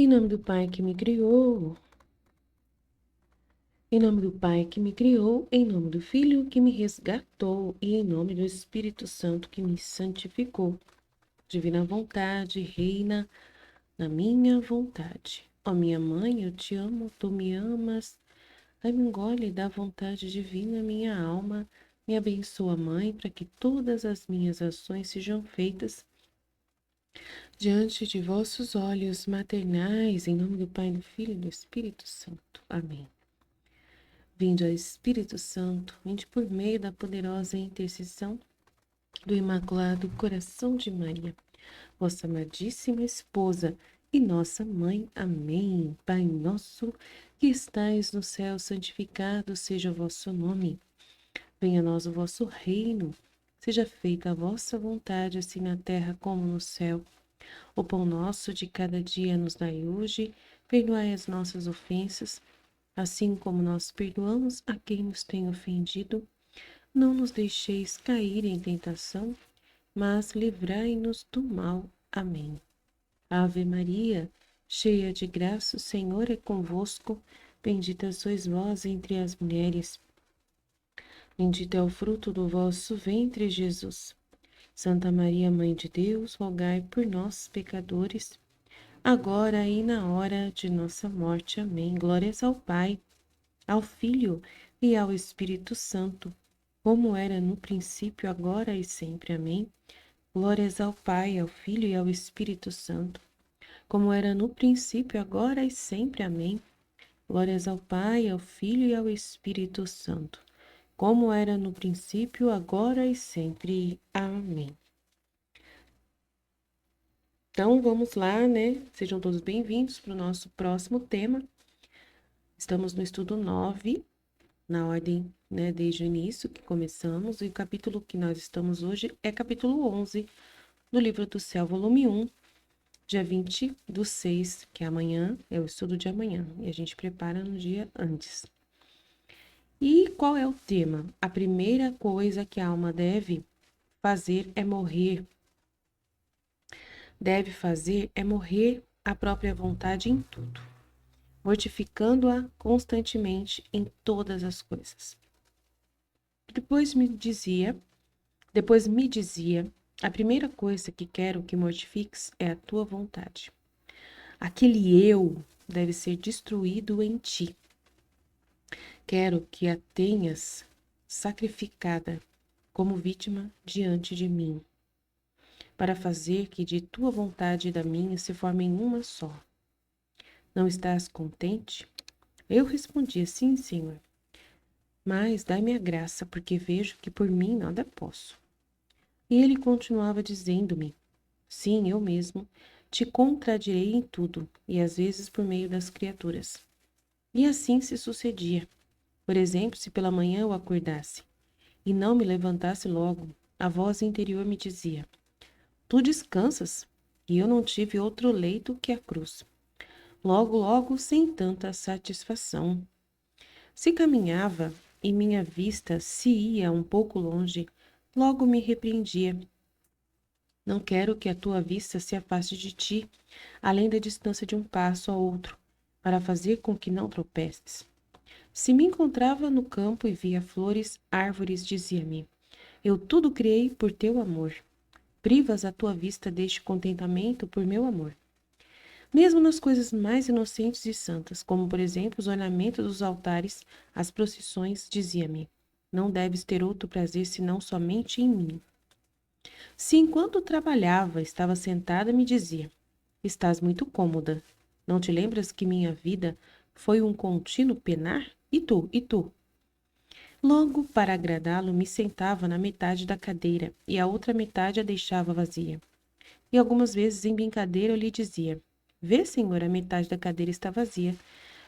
Em nome do Pai que me criou, em nome do Pai que me criou, em nome do Filho que me resgatou e em nome do Espírito Santo que me santificou. Divina vontade, reina na minha vontade. Ó minha mãe, eu te amo, tu me amas. Ai, me engole da vontade divina minha alma. Me abençoa, Mãe, para que todas as minhas ações sejam feitas diante de vossos olhos maternais, em nome do Pai, do Filho e do Espírito Santo. Amém. Vinde, ó Espírito Santo, vinde por meio da poderosa intercessão do Imaculado Coração de Maria, vossa amadíssima esposa e nossa mãe. Amém. Pai nosso, que estais no céu, santificado seja o vosso nome. Venha a nós o vosso reino. Seja feita a vossa vontade, assim na terra como no céu. O pão nosso de cada dia nos dai hoje. Perdoai as nossas ofensas, assim como nós perdoamos a quem nos tem ofendido. Não nos deixeis cair em tentação, mas livrai-nos do mal. Amém. Ave Maria, cheia de graça, o Senhor é convosco. Bendita sois vós entre as mulheres. Bendito é o fruto do vosso ventre, Jesus. Santa Maria, Mãe de Deus, rogai por nós, pecadores, agora e na hora de nossa morte. Amém. Glórias ao Pai, ao Filho e ao Espírito Santo, como era no princípio, agora e sempre. Amém. Glórias ao Pai, ao Filho e ao Espírito Santo, como era no princípio, agora e sempre. Amém. Glórias ao Pai, ao Filho e ao Espírito Santo, como era no princípio, agora e sempre. Amém. Então, vamos lá, né? Sejam todos bem-vindos para o nosso próximo tema. Estamos no estudo 9, na ordem, né, desde o início que começamos, e o capítulo que nós estamos hoje é capítulo 11 do Livro do Céu, volume 1, dia 20/6, que é amanhã, é o estudo de amanhã, e a gente prepara no dia antes. E qual é o tema? A primeira coisa que a alma deve fazer é morrer. Deve fazer é morrer à própria vontade em tudo, mortificando-a constantemente em todas as coisas. Depois me dizia, a primeira coisa que quero que mortifiques é a tua vontade. Aquele eu deve ser destruído em ti. Quero que a tenhas sacrificada como vítima diante de mim, para fazer que de tua vontade e da minha se formem uma só. Não estás contente? Eu respondia, sim, Senhor. Mas dai-me a graça, porque vejo que por mim nada posso. E ele continuava dizendo-me, sim, eu mesmo te contradirei em tudo, e às vezes por meio das criaturas. E assim se sucedia. Por exemplo, se pela manhã eu acordasse e não me levantasse logo, a voz interior me dizia, tu descansas, e eu não tive outro leito que a cruz. Logo, logo, sem tanta satisfação. Se caminhava e minha vista se ia um pouco longe, logo me repreendia. Não quero que a tua vista se afaste de ti, além da distância de um passo a outro, para fazer com que não tropeces. Se me encontrava no campo e via flores, árvores, dizia-me, eu tudo criei por teu amor. Privas a tua vista deste contentamento por meu amor. Mesmo nas coisas mais inocentes e santas, como por exemplo os ornamentos dos altares, as procissões, dizia-me, não deves ter outro prazer senão somente em mim. Se enquanto trabalhava estava sentada, me dizia, estás muito cômoda. Não te lembras que minha vida foi um contínuo penar? E tu? E tu? Logo, para agradá-lo, me sentava na metade da cadeira e a outra metade a deixava vazia. E algumas vezes, em brincadeira, eu lhe dizia, vê, senhor, a metade da cadeira está vazia.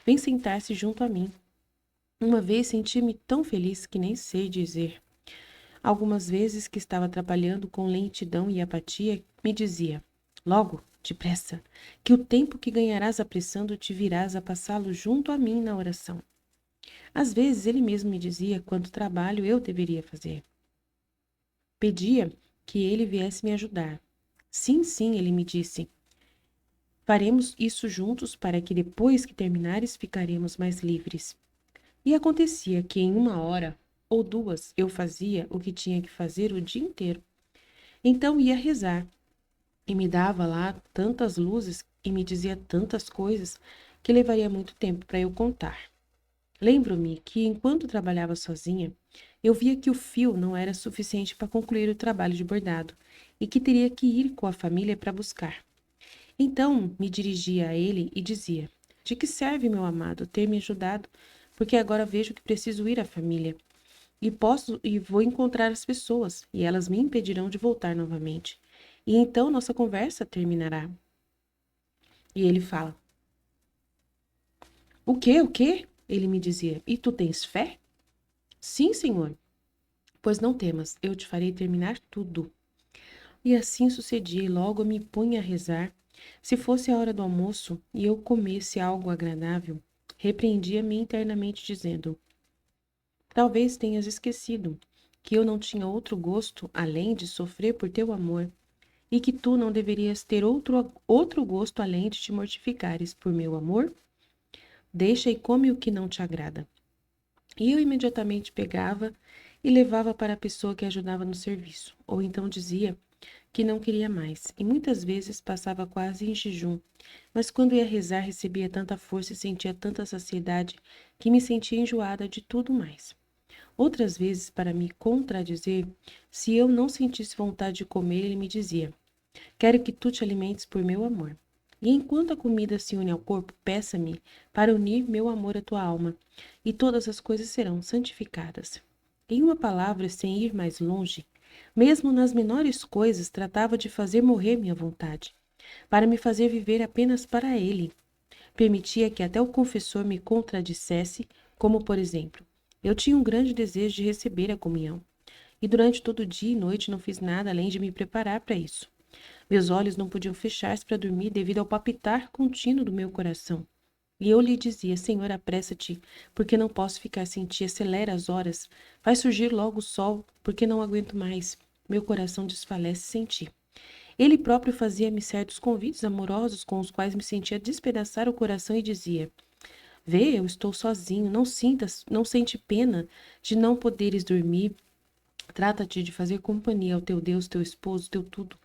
Vem sentar-se junto a mim. Uma vez senti-me tão feliz que nem sei dizer. Algumas vezes que estava trabalhando com lentidão e apatia, me dizia, logo, depressa, que o tempo que ganharás apressando-te virás a passá-lo junto a mim na oração. Às vezes ele mesmo me dizia quanto trabalho eu deveria fazer. Pedia que ele viesse me ajudar. Sim, sim, ele me disse. Faremos isso juntos para que depois que terminares ficaremos mais livres. E acontecia que em 1 hora ou 2 eu fazia o que tinha que fazer o dia inteiro. Então ia rezar e me dava lá tantas luzes e me dizia tantas coisas que levaria muito tempo para eu contar. Lembro-me que, enquanto trabalhava sozinha, eu via que o fio não era suficiente para concluir o trabalho de bordado e que teria que ir com a família para buscar. Então me dirigia a ele e dizia: De que serve, meu amado, ter me ajudado? Porque agora vejo que preciso ir à família e vou encontrar as pessoas e elas me impedirão de voltar novamente. E então nossa conversa terminará. E ele fala: O quê? O quê? Ele me dizia: E tu tens fé? Sim, senhor. Pois não temas, eu te farei terminar tudo. E assim sucedia, e logo me punha a rezar. Se fosse a hora do almoço e eu comesse algo agradável, repreendia-me internamente, dizendo: Talvez tenhas esquecido que eu não tinha outro gosto além de sofrer por teu amor, e que tu não deverias ter outro gosto além de te mortificares por meu amor? Deixa e come o que não te agrada. E eu imediatamente pegava e levava para a pessoa que ajudava no serviço, ou então dizia que não queria mais, e muitas vezes passava quase em jejum, mas quando ia rezar recebia tanta força e sentia tanta saciedade que me sentia enjoada de tudo mais. Outras vezes, para me contradizer, se eu não sentisse vontade de comer, ele me dizia: Quero que tu te alimentes por meu amor. E enquanto a comida se une ao corpo, peça-me para unir meu amor à tua alma, e todas as coisas serão santificadas. Em uma palavra, sem ir mais longe, mesmo nas menores coisas, tratava de fazer morrer minha vontade, para me fazer viver apenas para ele. Permitia que até o confessor me contradissesse, como por exemplo, eu tinha um grande desejo de receber a comunhão, e durante todo o dia e noite não fiz nada além de me preparar para isso. Meus olhos não podiam fechar-se para dormir devido ao palpitar contínuo do meu coração. E eu lhe dizia: Senhor, apressa-te, porque não posso ficar sem ti. Acelera as horas. Vai surgir logo o sol, porque não aguento mais. Meu coração desfalece sem ti. Ele próprio fazia-me certos convites amorosos com os quais me sentia despedaçar o coração e dizia: Vê, eu estou sozinho, não sente pena de não poderes dormir. Trata-te de fazer companhia ao teu Deus, teu esposo, teu tudo,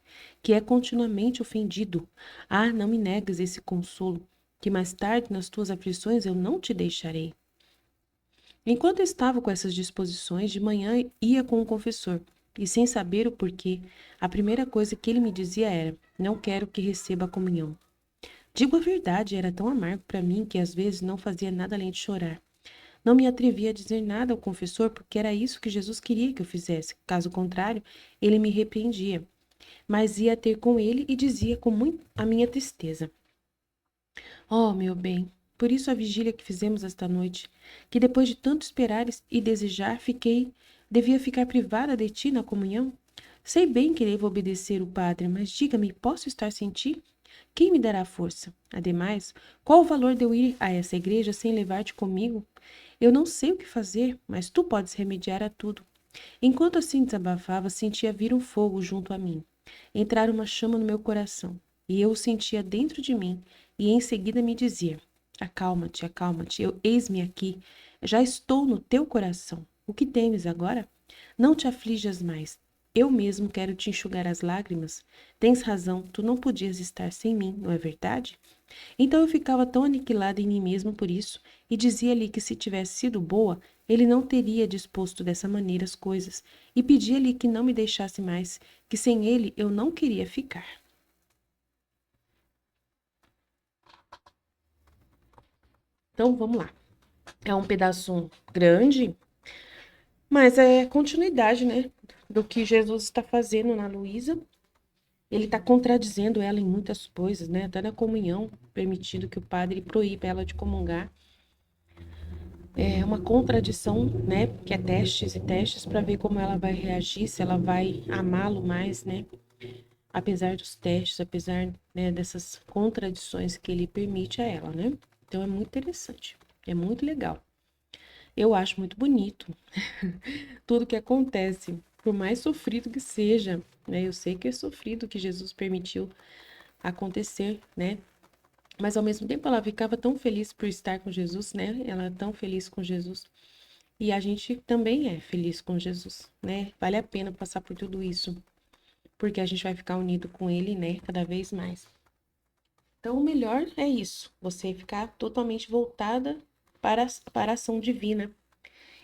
que é continuamente ofendido. Ah, não me negues esse consolo, que mais tarde nas tuas aflições eu não te deixarei. Enquanto estava com essas disposições, de manhã ia com o confessor, e sem saber o porquê, a primeira coisa que ele me dizia era: Não quero que receba a comunhão. Digo a verdade, era tão amargo para mim que às vezes não fazia nada além de chorar. Não me atrevia a dizer nada ao confessor porque era isso que Jesus queria que eu fizesse. Caso contrário, ele me repreendia. Mas ia ter com ele e dizia com muito a minha tristeza: Oh, meu bem, por isso a vigília que fizemos esta noite, que depois de tanto esperar e desejar, devia ficar privada de ti na comunhão? Sei bem que devo obedecer o padre, mas diga-me, posso estar sem ti? Quem me dará força? Ademais, qual o valor de eu ir a essa igreja sem levar-te comigo? Eu não sei o que fazer, mas tu podes remediar a tudo. Enquanto assim desabafava, sentia vir um fogo junto a mim, entrar uma chama no meu coração, e eu o sentia dentro de mim, e em seguida me dizia: Acalma-te, acalma-te, eis-me aqui, já estou no teu coração. O que temes agora? Não te aflijas mais. Eu mesmo quero te enxugar as lágrimas. Tens razão, tu não podias estar sem mim, não é verdade? Então eu ficava tão aniquilada em mim mesmo por isso, e dizia-lhe que se tivesse sido boa, ele não teria disposto dessa maneira as coisas, e pedia-lhe que não me deixasse mais, que sem ele eu não queria ficar. Então vamos lá. É um pedaço grande, mas é continuidade, né, do que Jesus está fazendo na Luísa. Ele está contradizendo ela em muitas coisas, né? Até na comunhão, permitindo que o padre proíba ela de comungar. É uma contradição, né? Que é testes e testes para ver como ela vai reagir, se ela vai amá-lo mais, né? Apesar dos testes, apesar, né, dessas contradições que ele permite a ela, né? Então é muito interessante, é muito legal. Eu acho muito bonito tudo que acontece, por mais sofrido que seja, né? Eu sei que é sofrido que Jesus permitiu acontecer, né? Mas ao mesmo tempo ela ficava tão feliz por estar com Jesus, né? Ela é tão feliz com Jesus. E a gente também é feliz com Jesus, né? Vale a pena passar por tudo isso, porque a gente vai ficar unido com Ele, né? Cada vez mais. Então, o melhor é isso, você ficar totalmente voltada para a ação divina.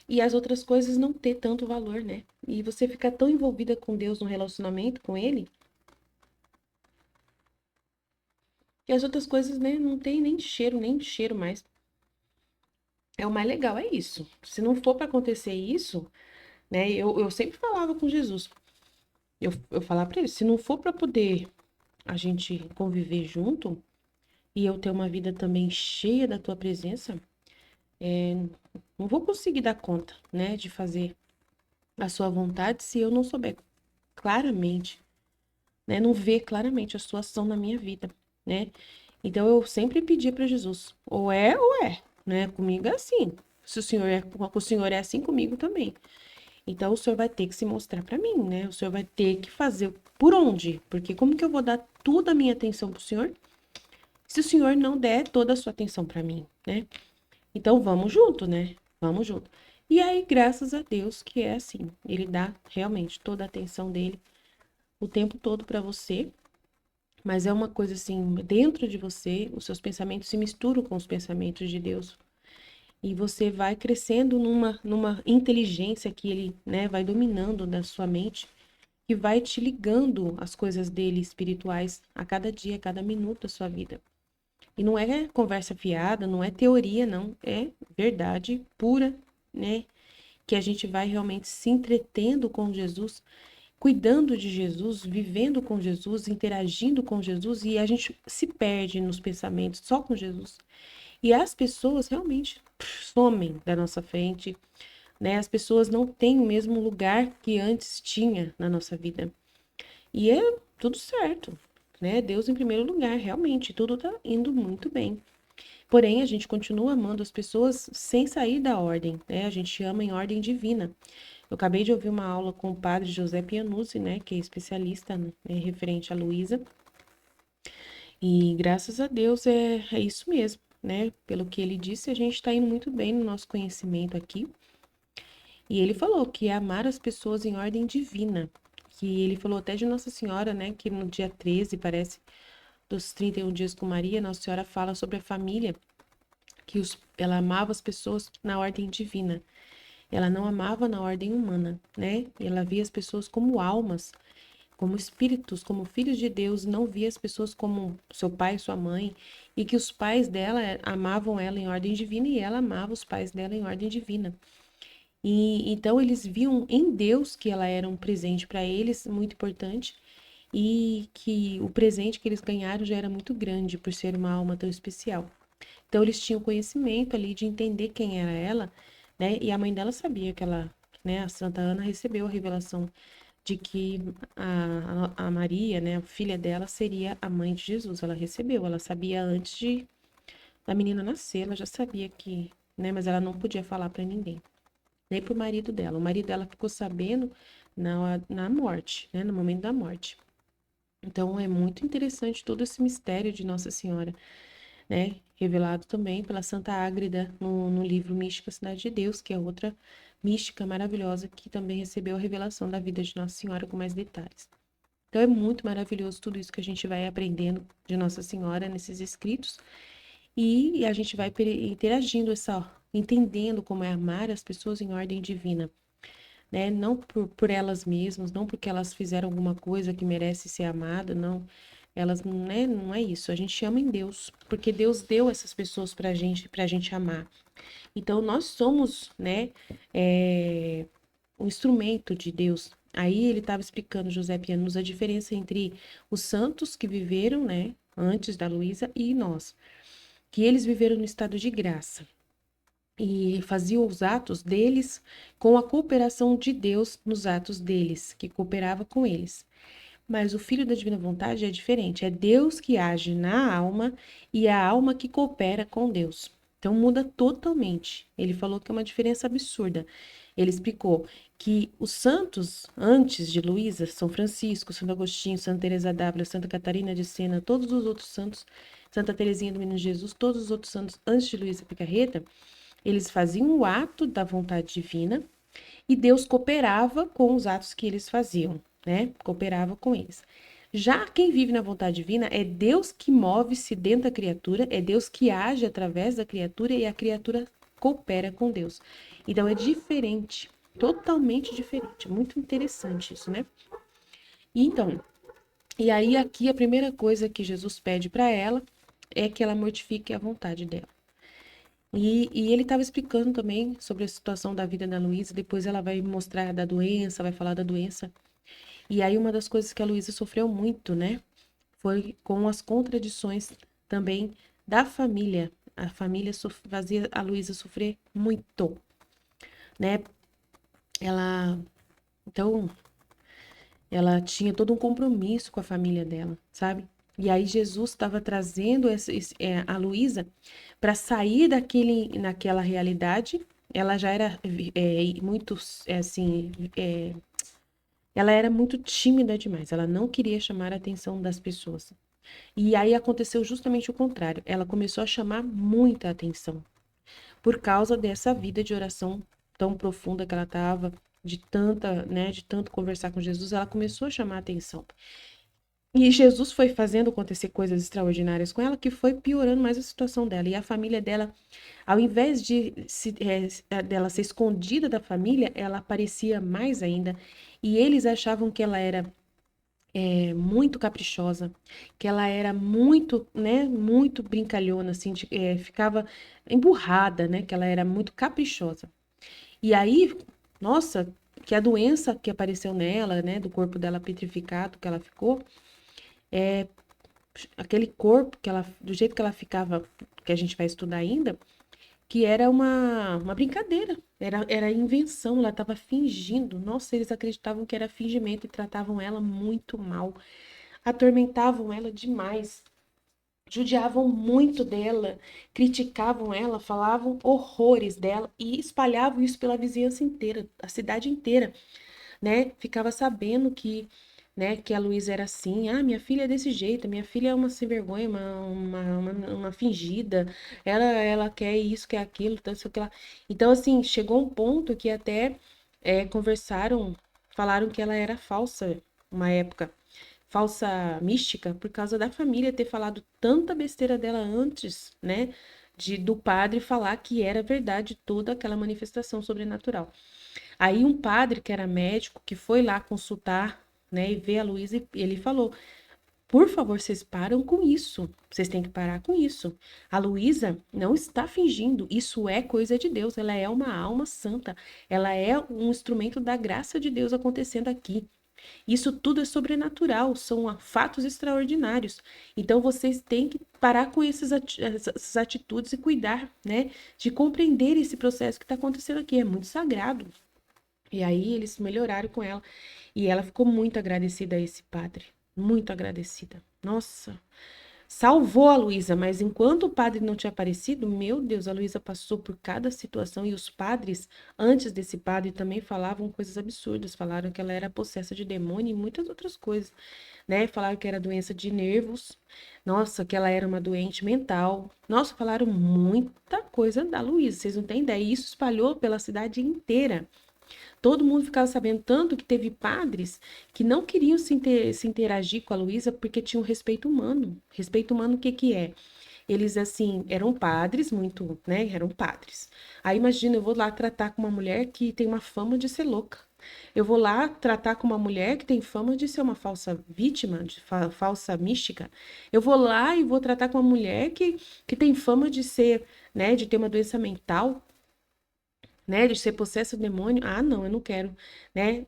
E as outras coisas não ter tanto valor, né? E você ficar tão envolvida com Deus no relacionamento com Ele, que as outras coisas, né, não tem nem cheiro mais. É o mais legal, é isso. Se não for para acontecer isso, né? Eu sempre falava com Jesus. Eu falava para ele, se não for para poder a gente conviver junto e eu ter uma vida também cheia da tua presença, não vou conseguir dar conta, né, de fazer a sua vontade se eu não souber claramente, né, não ver claramente a sua ação na minha vida, né? Então eu sempre pedi para Jesus, ou é, né? Comigo é assim. Se o Senhor é com o Senhor é assim comigo também. Então o Senhor vai ter que se mostrar para mim, né? O Senhor vai ter que fazer por onde? Porque como que eu vou dar toda a minha atenção pro Senhor se o Senhor não der toda a sua atenção para mim, né? Então vamos junto, né? Vamos junto. E aí, graças a Deus que é assim, ele dá realmente toda a atenção dele o tempo todo para você, mas é uma coisa assim, dentro de você, os seus pensamentos se misturam com os pensamentos de Deus. E você vai crescendo numa inteligência que ele, né, vai dominando da sua mente, que vai te ligando às coisas dele espirituais a cada dia, a cada minuto da sua vida. E não é conversa fiada, não é teoria, não, é verdade pura, né? Que a gente vai realmente se entretendo com Jesus, cuidando de Jesus, vivendo com Jesus, interagindo com Jesus, e a gente se perde nos pensamentos só com Jesus. E as pessoas realmente somem da nossa frente, né? As pessoas não têm o mesmo lugar que antes tinha na nossa vida. E é tudo certo, né? Deus em primeiro lugar, realmente, tudo tá indo muito bem. Porém, a gente continua amando as pessoas sem sair da ordem, né? A gente ama em ordem divina. Eu acabei de ouvir uma aula com o padre José Pianuzzi, né, que é especialista, né, referente à Luísa. E graças a Deus é isso mesmo, né? Pelo que ele disse, a gente está indo muito bem no nosso conhecimento aqui. E ele falou que é amar as pessoas em ordem divina. Que ele falou até de Nossa Senhora, né? Que no dia 13, parece, dos 31 dias com Maria, Nossa Senhora fala sobre a família, que ela amava as pessoas na ordem divina. Ela não amava na ordem humana, né? Ela via as pessoas como almas, como espíritos, como filhos de Deus, não via as pessoas como seu pai e sua mãe, e que os pais dela amavam ela em ordem divina e ela amava os pais dela em ordem divina. E então eles viam em Deus que ela era um presente para eles, muito importante, e que o presente que eles ganharam já era muito grande por ser uma alma tão especial. Então eles tinham conhecimento ali de entender quem era ela, né? E a mãe dela sabia que ela, né, a Santa Ana recebeu a revelação de que a Maria, né, a filha dela, seria a mãe de Jesus. Ela recebeu, ela sabia antes da menina nascer, ela já sabia que, né, mas ela não podia falar para ninguém, nem pro marido dela. O marido dela ficou sabendo na morte, né, no momento da morte. Então é muito interessante todo esse mistério de Nossa Senhora, né, revelado também pela Santa Ágreda no livro Mística Cidade de Deus, que é outra mística maravilhosa que também recebeu a revelação da vida de Nossa Senhora com mais detalhes. Então é muito maravilhoso tudo isso que a gente vai aprendendo de Nossa Senhora nesses escritos e a gente vai interagindo entendendo como é amar as pessoas em ordem divina, né? Não por elas mesmas, não porque elas fizeram alguma coisa que merece ser amada, não. Elas, né, não é isso. A gente ama em Deus, porque Deus deu essas pessoas pra gente amar. Então nós somos, né, um instrumento de Deus. Aí ele estava explicando, José Pianos, a diferença entre os santos que viveram, né, antes da Luísa e nós, que eles viveram no estado de graça e faziam os atos deles com a cooperação de Deus nos atos deles, que cooperava com eles. Mas o Filho da Divina Vontade é diferente, é Deus que age na alma e a alma que coopera com Deus. Então muda totalmente. Ele falou que é uma diferença absurda. Ele explicou que os santos antes de Luísa, São Francisco, Santo Agostinho, Santa Teresa d'Ávila, Santa Catarina de Sena, todos os outros santos Santa Teresinha do Menino Jesus, todos os outros santos antes de Luísa Picarreta, eles faziam o ato da vontade divina e Deus cooperava com os atos que eles faziam, né? Cooperava com eles. Já quem vive na vontade divina é Deus que move-se dentro da criatura, é Deus que age através da criatura e a criatura coopera com Deus. Então é diferente, totalmente diferente. Muito interessante isso, né? Então, e aí aqui a primeira coisa que Jesus pede para ela é que ela mortifique a vontade dela. E ele estava explicando também sobre a situação da vida da Luísa, depois ela vai mostrar da doença, vai falar da doença. E aí uma das coisas que a Luísa sofreu muito, né, foi com as contradições também da família. A família fazia a Luísa sofrer muito, né? Ela, então, ela tinha todo um compromisso com a família dela, sabe? E aí Jesus estava trazendo a Luísa para sair naquela realidade. Ela já era muito, assim, ela era muito tímida demais. Ela não queria chamar a atenção das pessoas. E aí aconteceu justamente o contrário. Ela começou a chamar muita atenção por causa dessa vida de oração tão profunda que ela estava, de tanta, né, de tanto conversar com Jesus, ela começou a chamar a atenção. E Jesus foi fazendo acontecer coisas extraordinárias com ela, que foi piorando mais a situação dela. E a família dela, ao invés dela ser escondida da família, ela aparecia mais ainda. E eles achavam que ela era muito caprichosa, que ela era muito, né, muito brincalhona, assim, ficava emburrada, né, que ela era muito caprichosa. E aí, nossa, que a doença que apareceu nela, né, do corpo dela petrificado, que ela ficou, aquele corpo que ela, do jeito que ela ficava, que a gente vai estudar ainda, que era uma brincadeira, era invenção, ela estava fingindo. Nossa, eles acreditavam que era fingimento e tratavam ela muito mal, atormentavam ela demais, judiavam muito dela, criticavam ela, falavam horrores dela e espalhavam isso pela vizinhança inteira, a cidade inteira, né? Ficava sabendo que, né, que a Luísa era assim. Ah, minha filha é desse jeito, minha filha é uma sem vergonha, uma fingida, ela quer isso, quer aquilo, tanto sei o que lá. Então, assim, chegou um ponto que até conversaram, falaram que ela era falsa uma época. Falsa mística, por causa da família ter falado tanta besteira dela antes, né? Do padre falar que era verdade toda aquela manifestação sobrenatural. Aí um padre que era médico, que foi lá consultar, né, e ver a Luísa, ele falou: por favor, vocês param com isso. Vocês têm que parar com isso. A Luísa não está fingindo. Isso é coisa de Deus. Ela é uma alma santa. Ela é um instrumento da graça de Deus acontecendo aqui. Isso tudo é sobrenatural, são fatos extraordinários. Então vocês têm que parar com essas atitudes e cuidar, né, de compreender esse processo que está acontecendo aqui. É muito sagrado. E aí eles melhoraram com ela. E ela ficou muito agradecida a esse padre. Muito agradecida. Nossa, salvou a Luísa, mas enquanto o padre não tinha aparecido, meu Deus, a Luísa passou por cada situação. E os padres, antes desse padre, também falavam coisas absurdas. Falaram que ela era possessa de demônio e muitas outras coisas, né? Falaram que era doença de nervos. Nossa, que ela era uma doente mental. Nossa, falaram muita coisa da Luísa, vocês não têm ideia. E isso espalhou pela cidade inteira. Todo mundo ficava sabendo, tanto que teve padres que não queriam se interagir com a Luísa porque tinham respeito humano. Respeito humano, o que que é? Eles, assim, eram padres, muito, né? Eram padres. Aí, imagina, eu vou lá tratar com uma mulher que tem uma fama de ser louca. Eu vou lá tratar com uma mulher que tem fama de ser uma falsa vítima, de falsa mística. Eu vou lá e vou tratar com uma mulher que tem fama de ser, né, de ter uma doença mental, né, de ser possesso do demônio. Ah, não, eu não quero, né,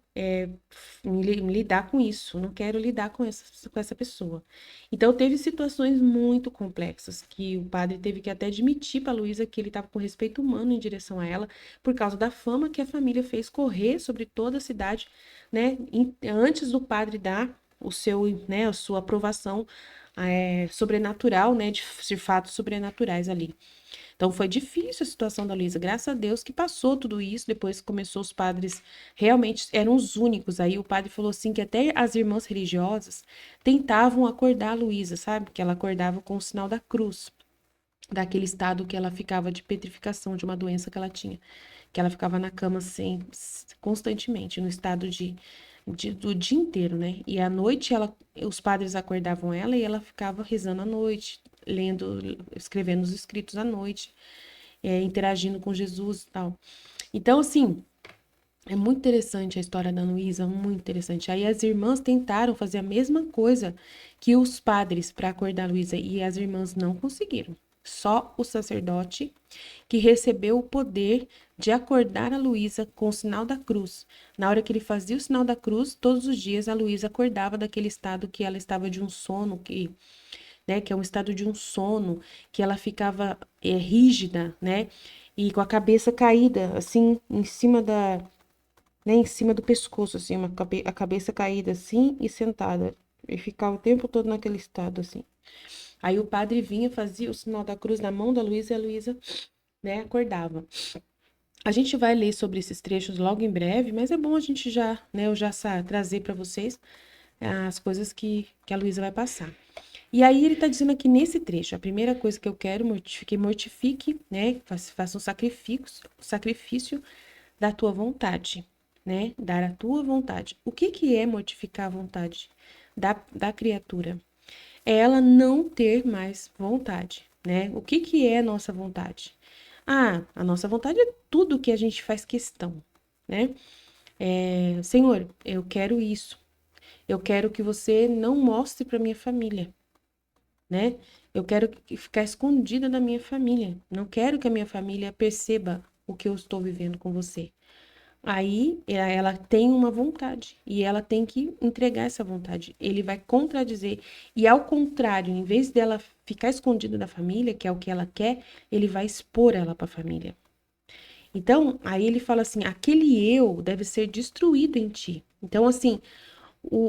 me lidar com isso, não quero lidar com essa pessoa. Então, teve situações muito complexas que o padre teve que até admitir para a Luísa que ele estava com respeito humano em direção a ela, por causa da fama que a família fez correr sobre toda a cidade, né, antes do padre dar o seu, né, a sua aprovação sobrenatural, né, de fatos sobrenaturais ali. Então foi difícil a situação da Luísa. Graças a Deus que passou tudo isso. Depois começou os padres, realmente eram os únicos. Aí o padre falou assim que até as irmãs religiosas tentavam acordar a Luísa, sabe? Que ela acordava com o sinal da cruz, daquele estado que ela ficava de petrificação de uma doença que ela tinha, que ela ficava na cama constantemente, no estado do dia inteiro, né? E à noite os padres acordavam ela e ela ficava rezando à noite, lendo, escrevendo os escritos à noite, interagindo com Jesus e tal. Então, assim, é muito interessante a história da Luísa, muito interessante. Aí as irmãs tentaram fazer a mesma coisa que os padres para acordar a Luísa e as irmãs não conseguiram. Só o sacerdote que recebeu o poder de acordar a Luísa com o sinal da cruz. Na hora que ele fazia o sinal da cruz, todos os dias a Luísa acordava daquele estado que ela estava de um sono, né, que é um estado de um sono, que ela ficava rígida, né, e com a cabeça caída, assim, em cima do pescoço, assim, a cabeça caída assim e sentada. E ficava o tempo todo naquele estado, assim. Aí o padre vinha, fazia o sinal da cruz na mão da Luísa e a Luísa, né, acordava. A gente vai ler sobre esses trechos logo em breve, mas é bom a gente já, né, eu já trazer para vocês as coisas que a Luísa vai passar. E aí ele está dizendo aqui nesse trecho, a primeira coisa que eu quero, mortifique, né, faça um sacrifício da tua vontade, né, dar a tua vontade. O que é mortificar a vontade da criatura? É ela não ter mais vontade, né? O que é a nossa vontade? Ah, a nossa vontade é tudo que a gente faz questão, né? Senhor, eu quero isso. Eu quero que você não mostre para minha família, né? Eu quero ficar escondida da minha família. Não quero que a minha família perceba o que eu estou vivendo com você. Aí ela tem uma vontade e ela tem que entregar essa vontade. Ele vai contradizer. E ao contrário, em vez dela ficar escondida da família, que é o que ela quer, ele vai expor ela para a família. Então, aí ele fala assim: aquele eu deve ser destruído em ti. Então, assim,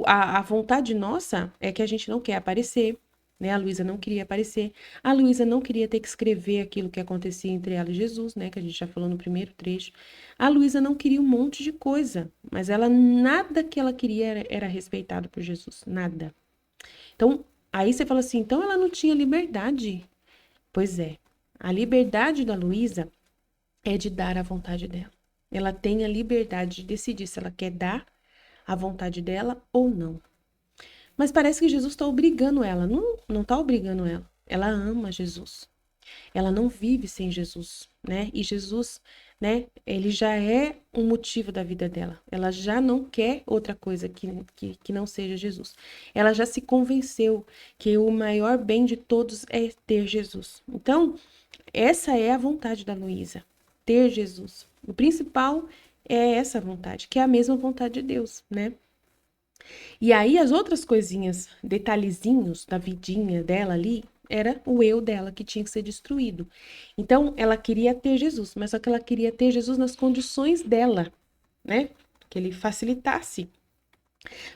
a vontade nossa é que a gente não quer aparecer, né? A Luísa não queria aparecer. A Luísa não queria ter que escrever aquilo que acontecia entre ela e Jesus, né? Que a gente já falou no primeiro trecho. A Luísa não queria um monte de coisa, mas nada que ela queria era respeitado por Jesus, nada. Então, aí você fala assim, então ela não tinha liberdade. Pois é, a liberdade da Luísa é de dar a vontade dela. Ela tem a liberdade de decidir se ela quer dar a vontade dela ou não. Mas parece que Jesus está obrigando ela. Não, não está obrigando ela. Ela ama Jesus. Ela não vive sem Jesus, né? E Jesus, né? Ele já é um motivo da vida dela. Ela já não quer outra coisa que não seja Jesus. Ela já se convenceu que o maior bem de todos é ter Jesus. Então, essa é a vontade da Luísa. Ter Jesus. O principal é essa vontade, que é a mesma vontade de Deus, né? E aí as outras coisinhas, detalhezinhos da vidinha dela ali, era o eu dela que tinha que ser destruído. Então ela queria ter Jesus, mas só que ela queria ter Jesus nas condições dela, né? Que ele facilitasse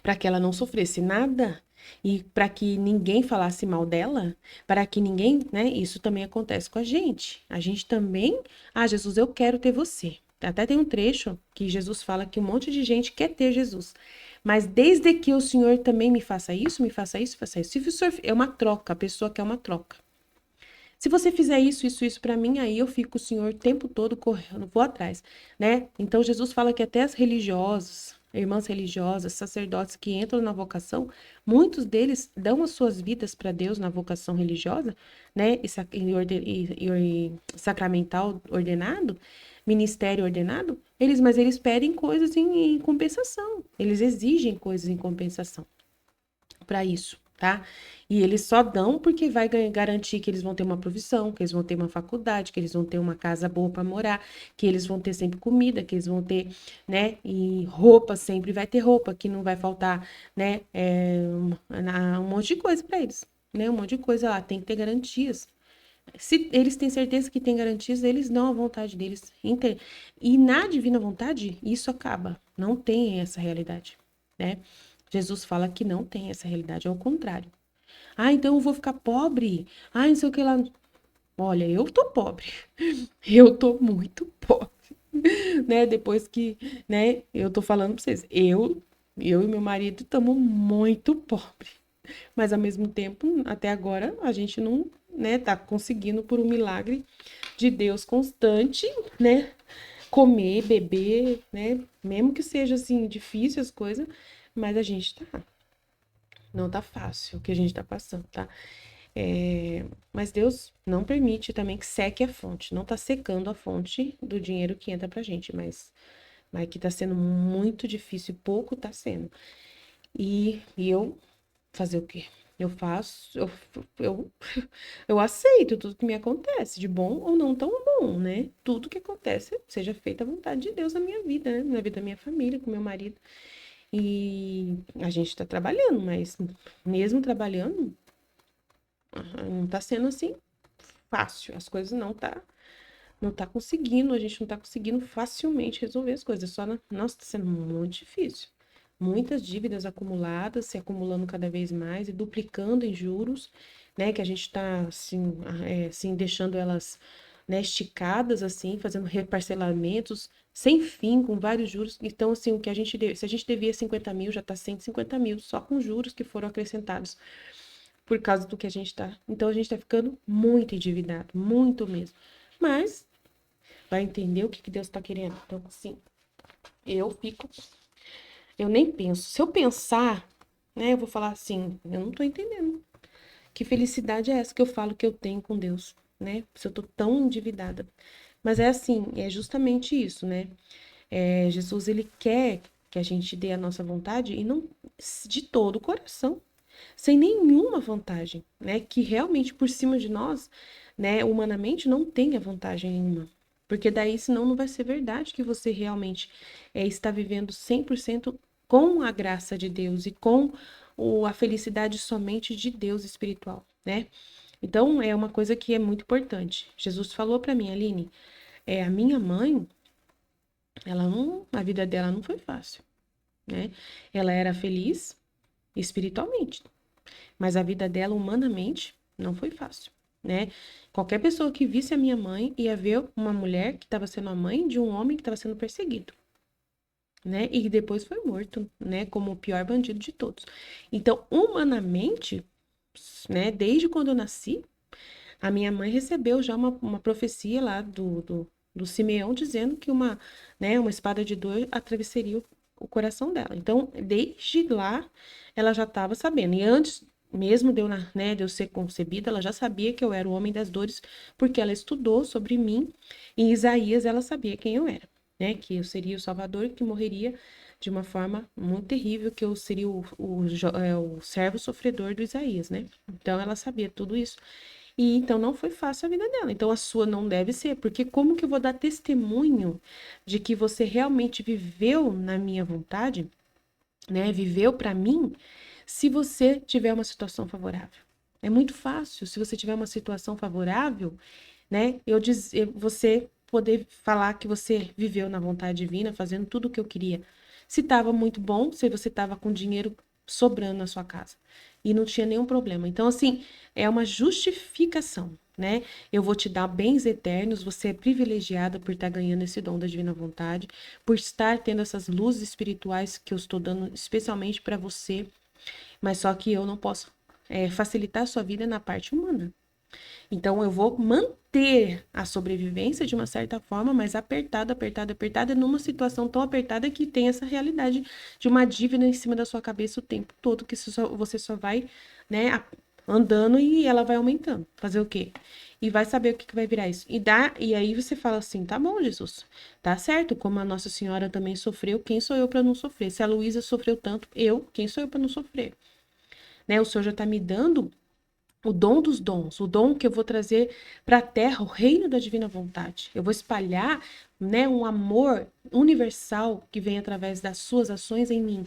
para que ela não sofresse nada e para que ninguém falasse mal dela, para que ninguém, né? Isso também acontece com a gente. A gente também, Jesus, eu quero ter você. Até tem um trecho que Jesus fala que um monte de gente quer ter Jesus. Mas desde que o Senhor também me faça isso, me faça isso, faça isso. Se o Senhor é uma troca, a pessoa quer uma troca. Se você fizer isso para mim, aí eu fico o Senhor o tempo todo correndo, vou atrás, né? Então Jesus fala que até as religiosas, irmãs religiosas, sacerdotes que entram na vocação, muitos deles dão as suas vidas para Deus na vocação religiosa, né? E sacramental ordenado, ministério ordenado, mas eles pedem coisas em compensação. Eles exigem coisas em compensação para isso, tá? E eles só dão porque vai garantir que eles vão ter uma profissão, que eles vão ter uma faculdade, que eles vão ter uma casa boa para morar, que eles vão ter sempre comida, que eles vão ter, né? E roupa, sempre vai ter roupa, que não vai faltar, né? Um monte de coisa para eles, né? Um monte de coisa lá, tem que ter garantias. Se eles têm certeza que tem garantias, eles dão a vontade deles. E na divina vontade, isso acaba. Não tem essa realidade, né? Jesus fala que não tem essa realidade, é o contrário. Então eu vou ficar pobre. Não sei o que lá. Olha, eu tô pobre. Eu tô muito pobre, né? Depois que, né, eu tô falando pra vocês, eu e meu marido estamos muito pobres. Mas ao mesmo tempo, até agora, a gente não, né, tá conseguindo por um milagre de Deus constante, né, comer, beber, né, mesmo que seja assim difícil as coisas, mas a gente tá, não tá fácil o que a gente tá passando, tá? Mas Deus não permite também que seque a fonte, não tá secando a fonte do dinheiro que entra pra gente, mas que tá sendo muito difícil, pouco tá sendo. E eu fazer o quê? Eu faço, eu, eu aceito tudo que me acontece, de bom ou não tão bom, né? Tudo que acontece, seja feita a vontade de Deus na minha vida, né? Na vida da minha família, com meu marido. E a gente tá trabalhando, mas mesmo trabalhando, não tá sendo assim fácil. As coisas não tá conseguindo, a gente não tá conseguindo facilmente resolver as coisas. Nossa, tá sendo muito difícil. Muitas dívidas acumuladas, se acumulando cada vez mais e duplicando em juros, né? Que a gente tá, assim, deixando elas, né, esticadas, assim, fazendo reparcelamentos sem fim, com vários juros. Então, assim, se a gente devia 50 mil, já tá 150 mil, só com juros que foram acrescentados por causa do que a gente tá. Então, a gente tá ficando muito endividado, muito mesmo. Mas vai entender o que Deus está querendo. Então, assim, eu fico, eu nem penso. Se eu pensar, né, eu vou falar assim, eu não tô entendendo. Que felicidade é essa que eu falo que eu tenho com Deus, né? Se eu tô tão endividada. Mas é assim, é justamente isso, né? Jesus, ele quer que a gente dê a nossa vontade e não de todo o coração, sem nenhuma vantagem, né? Que realmente por cima de nós, né, humanamente não tenha vantagem nenhuma. Porque daí, senão, não vai ser verdade que você realmente está vivendo 100% com a graça de Deus e com a felicidade somente de Deus espiritual, né? Então, é uma coisa que é muito importante. Jesus falou para mim, Aline, a minha mãe, a vida dela não foi fácil, né? Ela era feliz espiritualmente, mas a vida dela, humanamente, não foi fácil, né? Qualquer pessoa que visse a minha mãe ia ver uma mulher que estava sendo a mãe de um homem que estava sendo perseguido, né? E depois foi morto, né? Como o pior bandido de todos. Então, humanamente, né? Desde quando eu nasci, a minha mãe recebeu já uma profecia lá do Simeão dizendo que uma espada de dor atravessaria o coração dela. Então, desde lá, ela já estava sabendo. E antes mesmo de eu ser concebida, ela já sabia que eu era o homem das dores, porque ela estudou sobre mim. Em Isaías, ela sabia quem eu era, né? Que eu seria o Salvador que morreria de uma forma muito terrível, que eu seria o servo sofredor do Isaías, né? Então, ela sabia tudo isso. E então não foi fácil a vida dela. Então a sua não deve ser, porque como que eu vou dar testemunho de que você realmente viveu na minha vontade, né? Viveu para mim, se você tiver uma situação favorável. É muito fácil, se você tiver uma situação favorável, né? Você poder falar que você viveu na vontade divina, fazendo tudo o que eu queria. Se estava muito bom, se você estava com dinheiro sobrando na sua casa e não tinha nenhum problema. Então, assim, é uma justificação, né? Eu vou te dar bens eternos, você é privilegiada por estar ganhando esse dom da divina vontade, por estar tendo essas luzes espirituais que eu estou dando especialmente para você, mas só que eu não posso facilitar a sua vida na parte humana. Então, eu vou manter a sobrevivência de uma certa forma, mas apertada, apertada, apertada, numa situação tão apertada que tem essa realidade de uma dívida em cima da sua cabeça o tempo todo, que você só vai, né, andando e ela vai aumentando. Fazer o quê? E vai saber o que vai virar isso. E aí você fala assim, tá bom, Jesus, tá certo, como a Nossa Senhora também sofreu, quem sou eu para não sofrer? Se a Luísa sofreu tanto, quem sou eu para não sofrer? Né? O Senhor já tá me dando o dom dos dons, o dom que eu vou trazer para a terra, o reino da divina vontade. Eu vou espalhar, né, um amor universal que vem através das suas ações em mim.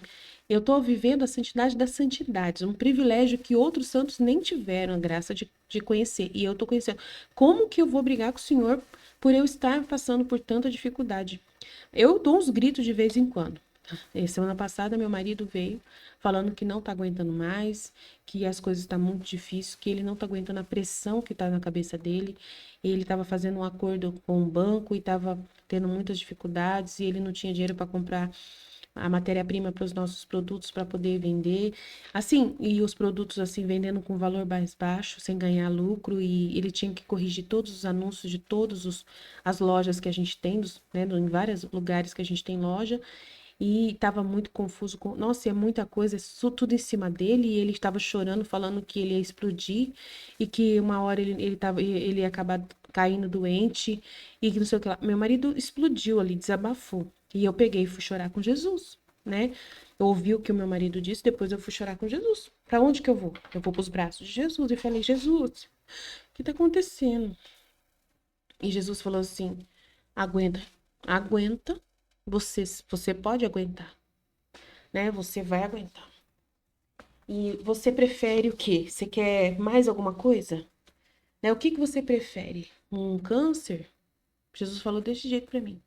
Eu estou vivendo a santidade das santidades, um privilégio que outros santos nem tiveram a graça de conhecer. E eu estou conhecendo. Como que eu vou brigar com o Senhor por eu estar passando por tanta dificuldade? Eu dou uns gritos de vez em quando. Semana passada, meu marido veio falando que não tá aguentando mais, que as coisas estão muito difíceis, que ele não tá aguentando a pressão que tá na cabeça dele. Ele estava fazendo um acordo com o banco e estava tendo muitas dificuldades e ele não tinha dinheiro para comprar a matéria-prima para os nossos produtos para poder vender. Assim, e os produtos assim vendendo com valor mais baixo, sem ganhar lucro, e ele tinha que corrigir todos os anúncios de todas as lojas que a gente tem, né, em vários lugares que a gente tem loja. E estava muito confuso com, nossa, é muita coisa, isso tudo em cima dele, e ele estava chorando, falando que ele ia explodir e que uma hora ele ia acabar caindo doente e que não sei o que lá. Meu marido explodiu ali, desabafou. E eu peguei e fui chorar com Jesus, né? Eu ouvi o que o meu marido disse, depois eu fui chorar com Jesus. Para onde que eu vou? Eu vou para os braços de Jesus e falei: Jesus, o que tá acontecendo? E Jesus falou assim: aguenta, aguenta, você pode aguentar, né? Você vai aguentar. E você prefere o quê? Você quer mais alguma coisa? Né? O que que você prefere? Um câncer? Jesus falou desse jeito para mim.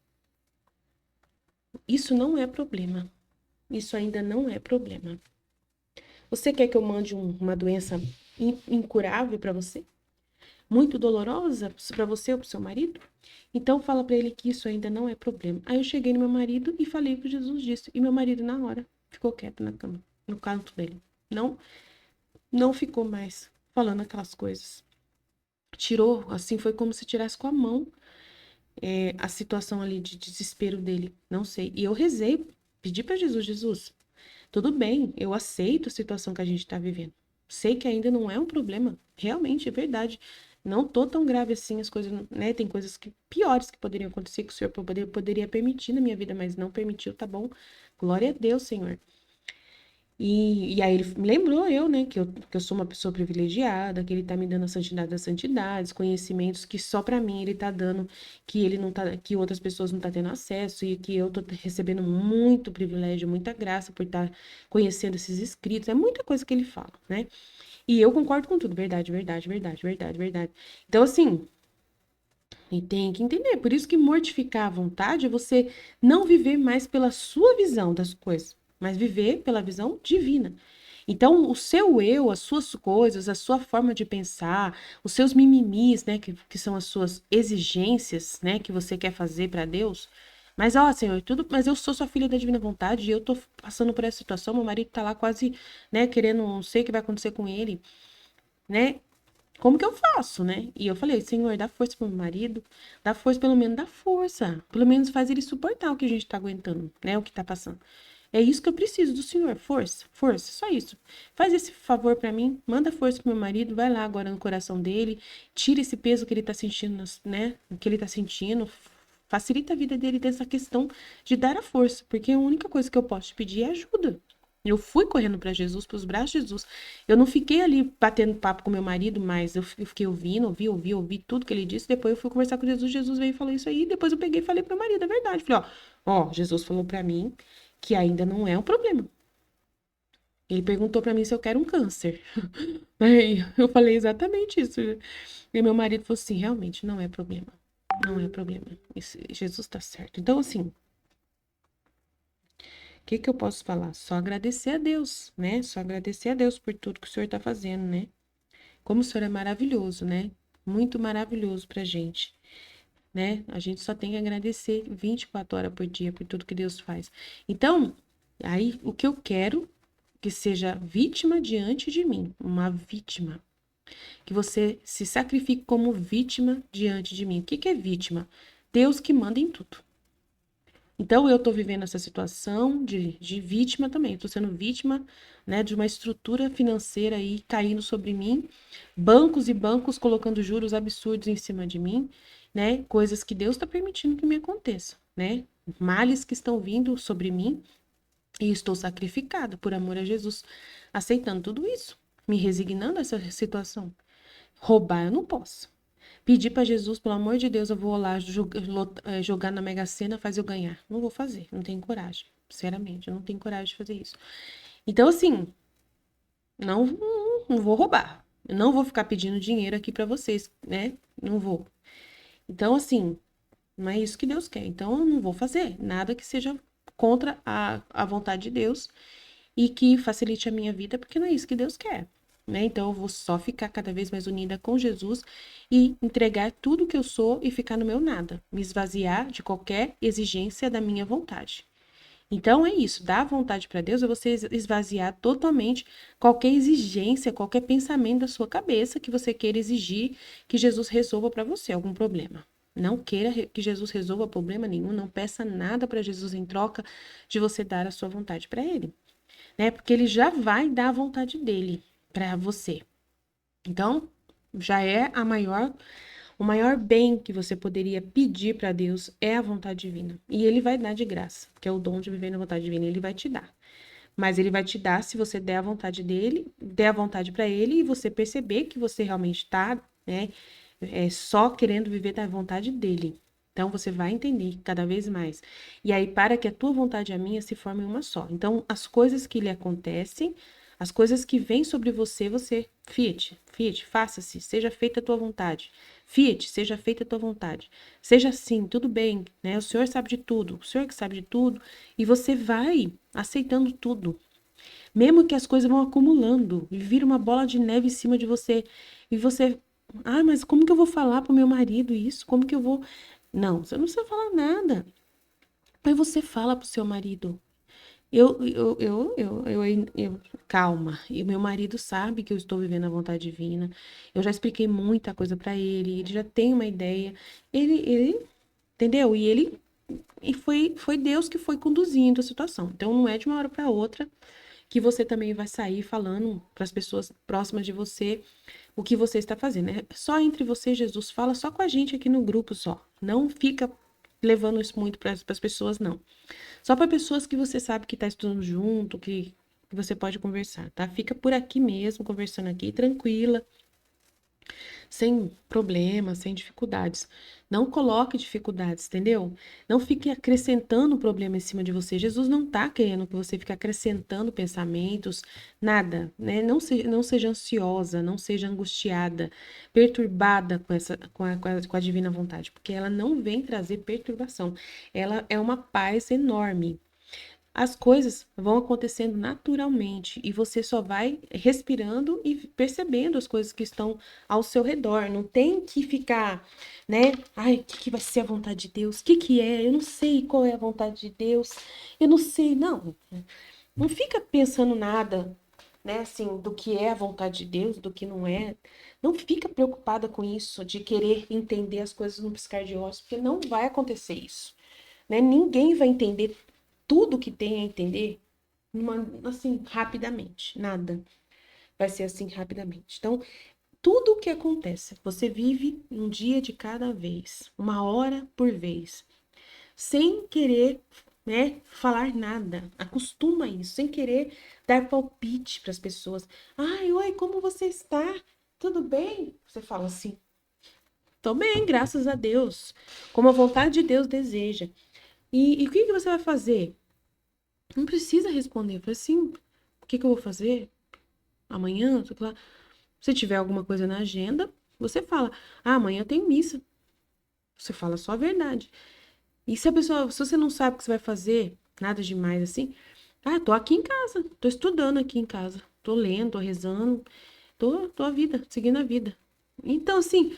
Isso não é problema. Isso ainda não é problema. Você quer que eu mande uma doença incurável para você? Muito dolorosa para você ou para seu marido? Então fala para ele que isso ainda não é problema. Aí eu cheguei no meu marido e falei o que Jesus disse. E meu marido, na hora, ficou quieto na cama, no canto dele. Não ficou mais falando aquelas coisas. Tirou, assim, foi como se tirasse com a mão a situação ali de desespero dele. Não sei. E eu rezei, pedi para Jesus: Jesus, tudo bem, eu aceito a situação que a gente está vivendo. Sei que ainda não é um problema. Realmente, é verdade. Não tô tão grave assim, as coisas, né? Tem coisas piores que poderiam acontecer, que o Senhor poderia permitir na minha vida, mas não permitiu, tá bom? Glória a Deus, Senhor. E aí ele me lembrou né, que eu sou uma pessoa privilegiada, que ele tá me dando a santidade das santidades, conhecimentos que só para mim ele tá dando, que ele não tá, que outras pessoas não tá tendo acesso, e que eu tô recebendo muito privilégio, muita graça por estar conhecendo esses escritos. É muita coisa que ele fala, né? E eu concordo com tudo, verdade, verdade, verdade, verdade, verdade. Então, assim, e tem que entender, por isso que mortificar a vontade é você não viver mais pela sua visão das coisas, mas viver pela visão divina. Então, o seu eu, as suas coisas, a sua forma de pensar, os seus mimimis, né, que são as suas exigências, né, que você quer fazer para Deus. Mas, ó, Senhor, tudo, mas eu sou sua filha da divina vontade e eu tô passando por essa situação, meu marido tá lá quase, né, querendo, não sei o que vai acontecer com ele, né? Como que eu faço, né? E eu falei: Senhor, dá força pro meu marido, dá força, pelo menos dá força. Pelo menos faz ele suportar o que a gente tá aguentando, né? O que tá passando. É isso que eu preciso do Senhor, força, força, só isso. Faz esse favor pra mim, manda força pro meu marido, vai lá agora no coração dele, tira esse peso que ele tá sentindo, né? O que ele tá sentindo, facilita a vida dele dessa questão de dar a força, porque a única coisa que eu posso te pedir é ajuda. Eu fui correndo para Jesus, para os braços de Jesus. Eu não fiquei ali batendo papo com meu marido, mas eu fiquei ouvindo, ouvi tudo que ele disse. Depois eu fui conversar com Jesus, Jesus veio e falou isso aí. Depois eu peguei e falei pro meu marido a verdade. Falei: ó, Jesus falou para mim que ainda não é um problema. Ele perguntou para mim se eu quero um câncer. Aí eu falei exatamente isso. E meu marido falou assim: realmente não é problema. Não é problema. Jesus tá certo. Então, assim, que eu posso falar? Só agradecer a Deus, né? Só agradecer a Deus por tudo que o Senhor está fazendo, né? Como o Senhor é maravilhoso, né? Muito maravilhoso pra gente, né? A gente só tem que agradecer 24 horas por dia por tudo que Deus faz. Então, aí o que eu quero que seja vítima diante de mim, uma vítima. Que você se sacrifique como vítima diante de mim. O que é vítima? Deus que manda em tudo. Então, eu estou vivendo essa situação de vítima também. Estou sendo vítima, né, de uma estrutura financeira aí caindo sobre mim, bancos e bancos colocando juros absurdos em cima de mim, né, coisas que Deus está permitindo que me aconteçam, né, males que estão vindo sobre mim, e estou sacrificada por amor a Jesus, aceitando tudo isso, me resignando a essa situação. Roubar eu não posso. Pedir para Jesus, pelo amor de Deus, eu vou lá jogar na Mega Sena, fazer eu ganhar. Não vou fazer, não tenho coragem. Sinceramente, eu não tenho coragem de fazer isso. Então, assim, não vou roubar. Eu não vou ficar pedindo dinheiro aqui para vocês, né? Não vou. Então, assim, não é isso que Deus quer. Então, eu não vou fazer nada que seja contra a vontade de Deus e que facilite a minha vida, porque não é isso que Deus quer, né? Então eu vou só ficar cada vez mais unida com Jesus e entregar tudo que eu sou e ficar no meu nada, me esvaziar de qualquer exigência da minha vontade. Então é isso, dar vontade para Deus é você esvaziar totalmente qualquer exigência, qualquer pensamento da sua cabeça que você queira exigir que Jesus resolva para você algum problema. Não queira que Jesus resolva problema nenhum, não peça nada para Jesus em troca de você dar a sua vontade para ele, né? Porque ele já vai dar a vontade dele para você. Então, já é o maior bem que você poderia pedir para Deus é a vontade divina. E ele vai dar de graça, que é o dom de viver na vontade divina, ele vai te dar. Mas ele vai te dar se você der a vontade dele, der a vontade para ele e você perceber que você realmente está, né, só querendo viver da vontade dele. Então você vai entender cada vez mais. E aí, para que a tua vontade e a minha se formem uma só. Então, as coisas que lhe acontecem, as coisas que vêm sobre você, Fiat, faça-se, seja feita a tua vontade. Fiat, seja feita a tua vontade. Seja assim, tudo bem, né? O Senhor sabe de tudo, o Senhor que sabe de tudo, e você vai aceitando tudo. Mesmo que as coisas vão acumulando e vira uma bola de neve em cima de você, e você, mas como que eu vou falar pro meu marido isso? Como que eu vou. Não, você não precisa falar nada. Mas você fala pro seu marido. Calma. E meu marido sabe que eu estou vivendo a vontade divina. Eu já expliquei muita coisa para ele. Ele já tem uma ideia. Entendeu? E foi Deus que foi conduzindo a situação. Então não é de uma hora para outra que você também vai sair falando para as pessoas próximas de você o que você está fazendo. É só entre você e Jesus. Fala só com a gente aqui no grupo só. Não fica levando isso muito para as pessoas, não. Só para pessoas que você sabe que está estudando junto, que você pode conversar, tá? Fica por aqui mesmo, conversando aqui, tranquila, sem problemas, sem dificuldades. Não coloque dificuldades, entendeu? Não fique acrescentando problema em cima de você. Jesus não está querendo que você fique acrescentando pensamentos, nada, né? Não seja ansiosa, não seja angustiada, perturbada com a divina vontade, porque ela não vem trazer perturbação. Ela é uma paz enorme. As coisas vão acontecendo naturalmente e você só vai respirando e percebendo as coisas que estão ao seu redor. Não tem que ficar, né? Ai, o que vai ser a vontade de Deus? O que é? Eu não sei qual é a vontade de Deus. Eu não sei, não. Não fica pensando nada, né? Assim, do que é a vontade de Deus, do que não é. Não fica preocupada com isso, de querer entender as coisas no piscar de olhos, porque não vai acontecer isso, né? Ninguém vai entender tudo que tem a entender, assim, rapidamente. Nada vai ser assim rapidamente. Então, tudo o que acontece, você vive um dia de cada vez, uma hora por vez, sem querer, né, falar nada. Acostuma isso, sem querer dar palpite para as pessoas. Ai, oi, como você está? Tudo bem? Você fala assim. Tô bem, graças a Deus. Como a vontade de Deus deseja. E o que que você vai fazer? Não precisa responder. Eu falei assim, o que que eu vou fazer amanhã? Sei lá. Se tiver alguma coisa na agenda, você fala, amanhã tem missa. Você fala só a verdade. E se você não sabe o que você vai fazer, nada demais assim, tô aqui em casa, tô estudando aqui em casa, tô lendo, tô rezando, tô a vida, seguindo a vida. Então, assim,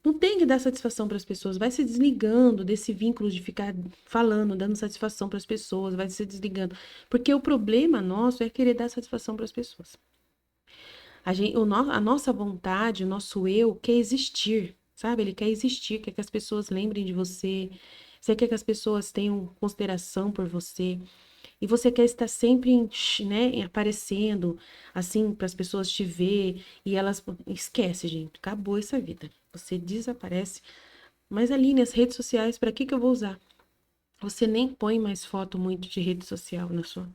não tem que dar satisfação para as pessoas, vai se desligando desse vínculo de ficar falando, dando satisfação para as pessoas, vai se desligando. Porque o problema nosso é querer dar satisfação para as pessoas. A nossa vontade, o nosso eu quer existir, sabe? Ele quer existir, quer que as pessoas lembrem de você, você quer que as pessoas tenham consideração por você. E você quer estar sempre, né, aparecendo, assim, para as pessoas te ver e elas. Esquece, gente, acabou essa vida. Você desaparece. Mas Aline, as redes sociais, para que que eu vou usar? Você nem põe mais foto muito de rede social na sua.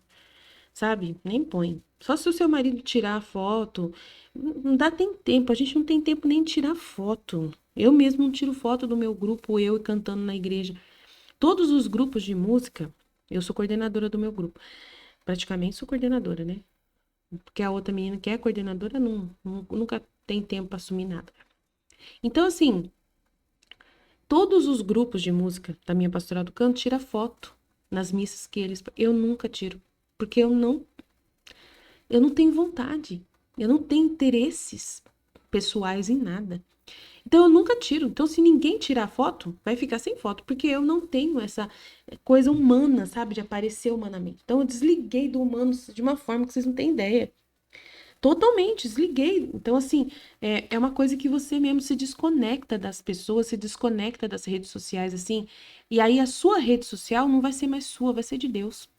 Sabe? Nem põe. Só se o seu marido tirar a foto. Não dá tem tempo. A gente não tem tempo nem de tirar foto. Eu mesmo não tiro foto do meu grupo, eu cantando na igreja. Todos os grupos de música, eu sou coordenadora do meu grupo. Praticamente sou coordenadora, né? Porque a outra menina que é coordenadora nunca tem tempo para assumir nada. Então, assim, todos os grupos de música da minha pastoral do canto tira foto. nas missas que eles... Eu nunca tiro, porque eu não tenho vontade, eu não tenho interesses pessoais em nada. Então eu nunca tiro. Então se ninguém tirar foto, vai ficar sem foto, porque eu não tenho essa coisa humana, sabe, de aparecer humanamente. Então eu desliguei do humano de uma forma que vocês não têm ideia. Totalmente, desliguei. Então, assim, é uma coisa que você mesmo se desconecta das pessoas, se desconecta das redes sociais, assim. E aí a sua rede social não vai ser mais sua, vai ser de Deus.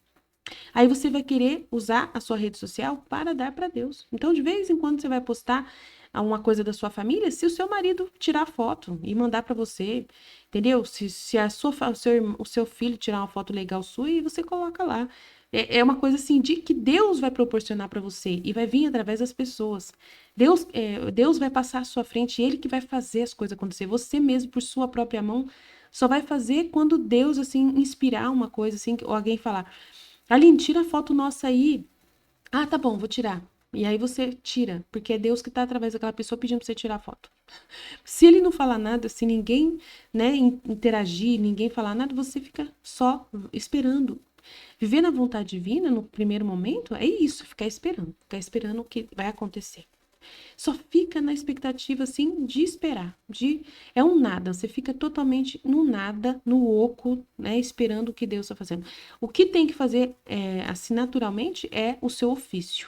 Aí você vai querer usar a sua rede social para dar para Deus. Então, de vez em quando você vai postar uma coisa da sua família, se o seu marido tirar foto e mandar para você, entendeu? Se o seu filho tirar uma foto legal sua e você coloca lá. É uma coisa assim de que Deus vai proporcionar para você e vai vir através das pessoas. Deus vai passar à sua frente, Ele que vai fazer as coisas acontecer. Você mesmo, por sua própria mão, só vai fazer quando Deus, assim, inspirar uma coisa, assim, ou alguém falar, Aline, tira a foto nossa aí. Ah, tá bom, vou tirar. E aí você tira, porque é Deus que está através daquela pessoa pedindo para você tirar a foto. Se ele não falar nada, se ninguém, né, interagir, ninguém falar nada, você fica só esperando. Viver na vontade divina, no primeiro momento, é isso, ficar esperando o que vai acontecer. Só fica na expectativa, assim, de esperar. É um nada. Você fica totalmente no nada, no oco, né? Esperando o que Deus está fazendo. O que tem que fazer, assim, naturalmente, é o seu ofício,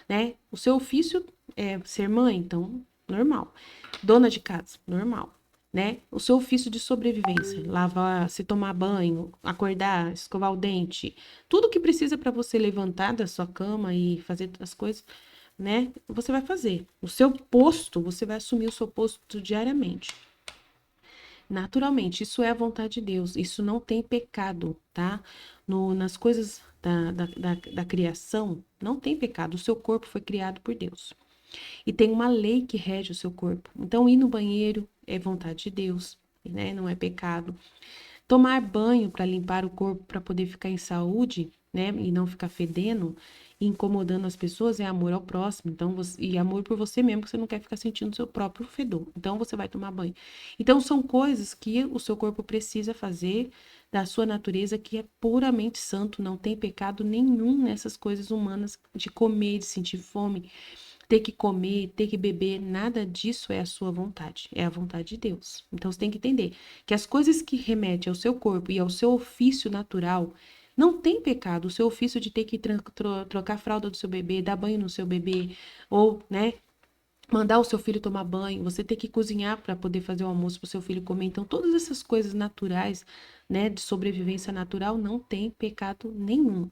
né? O seu ofício é ser mãe, então, normal. Dona de casa, normal. Né? O seu ofício de sobrevivência, lavar, se tomar banho, acordar, escovar o dente, tudo que precisa para você levantar da sua cama e fazer as coisas, né? Você vai fazer. O seu posto, você vai assumir o seu posto diariamente. Naturalmente, isso é a vontade de Deus. Isso não tem pecado, tá? Nas coisas da criação, não tem pecado. O seu corpo foi criado por Deus. E tem uma lei que rege o seu corpo. Então, ir no banheiro é vontade de Deus, né? Não é pecado. Tomar banho para limpar o corpo, para poder ficar em saúde, né? E não ficar fedendo e incomodando as pessoas é amor ao próximo. Então, e amor por você mesmo, que você não quer ficar sentindo o seu próprio fedor. Então, você vai tomar banho. Então, são coisas que o seu corpo precisa fazer da sua natureza, que é puramente santo, não tem pecado nenhum nessas coisas humanas de comer, de sentir fome, ter que comer, ter que beber, nada disso é a sua vontade, é a vontade de Deus. Então você tem que entender que as coisas que remetem ao seu corpo e ao seu ofício natural não tem pecado. O seu ofício de ter que trocar a fralda do seu bebê, dar banho no seu bebê, ou, né, mandar o seu filho tomar banho, você ter que cozinhar para poder fazer o almoço para o seu filho comer. Então, todas essas coisas naturais, né, de sobrevivência natural, não tem pecado nenhum.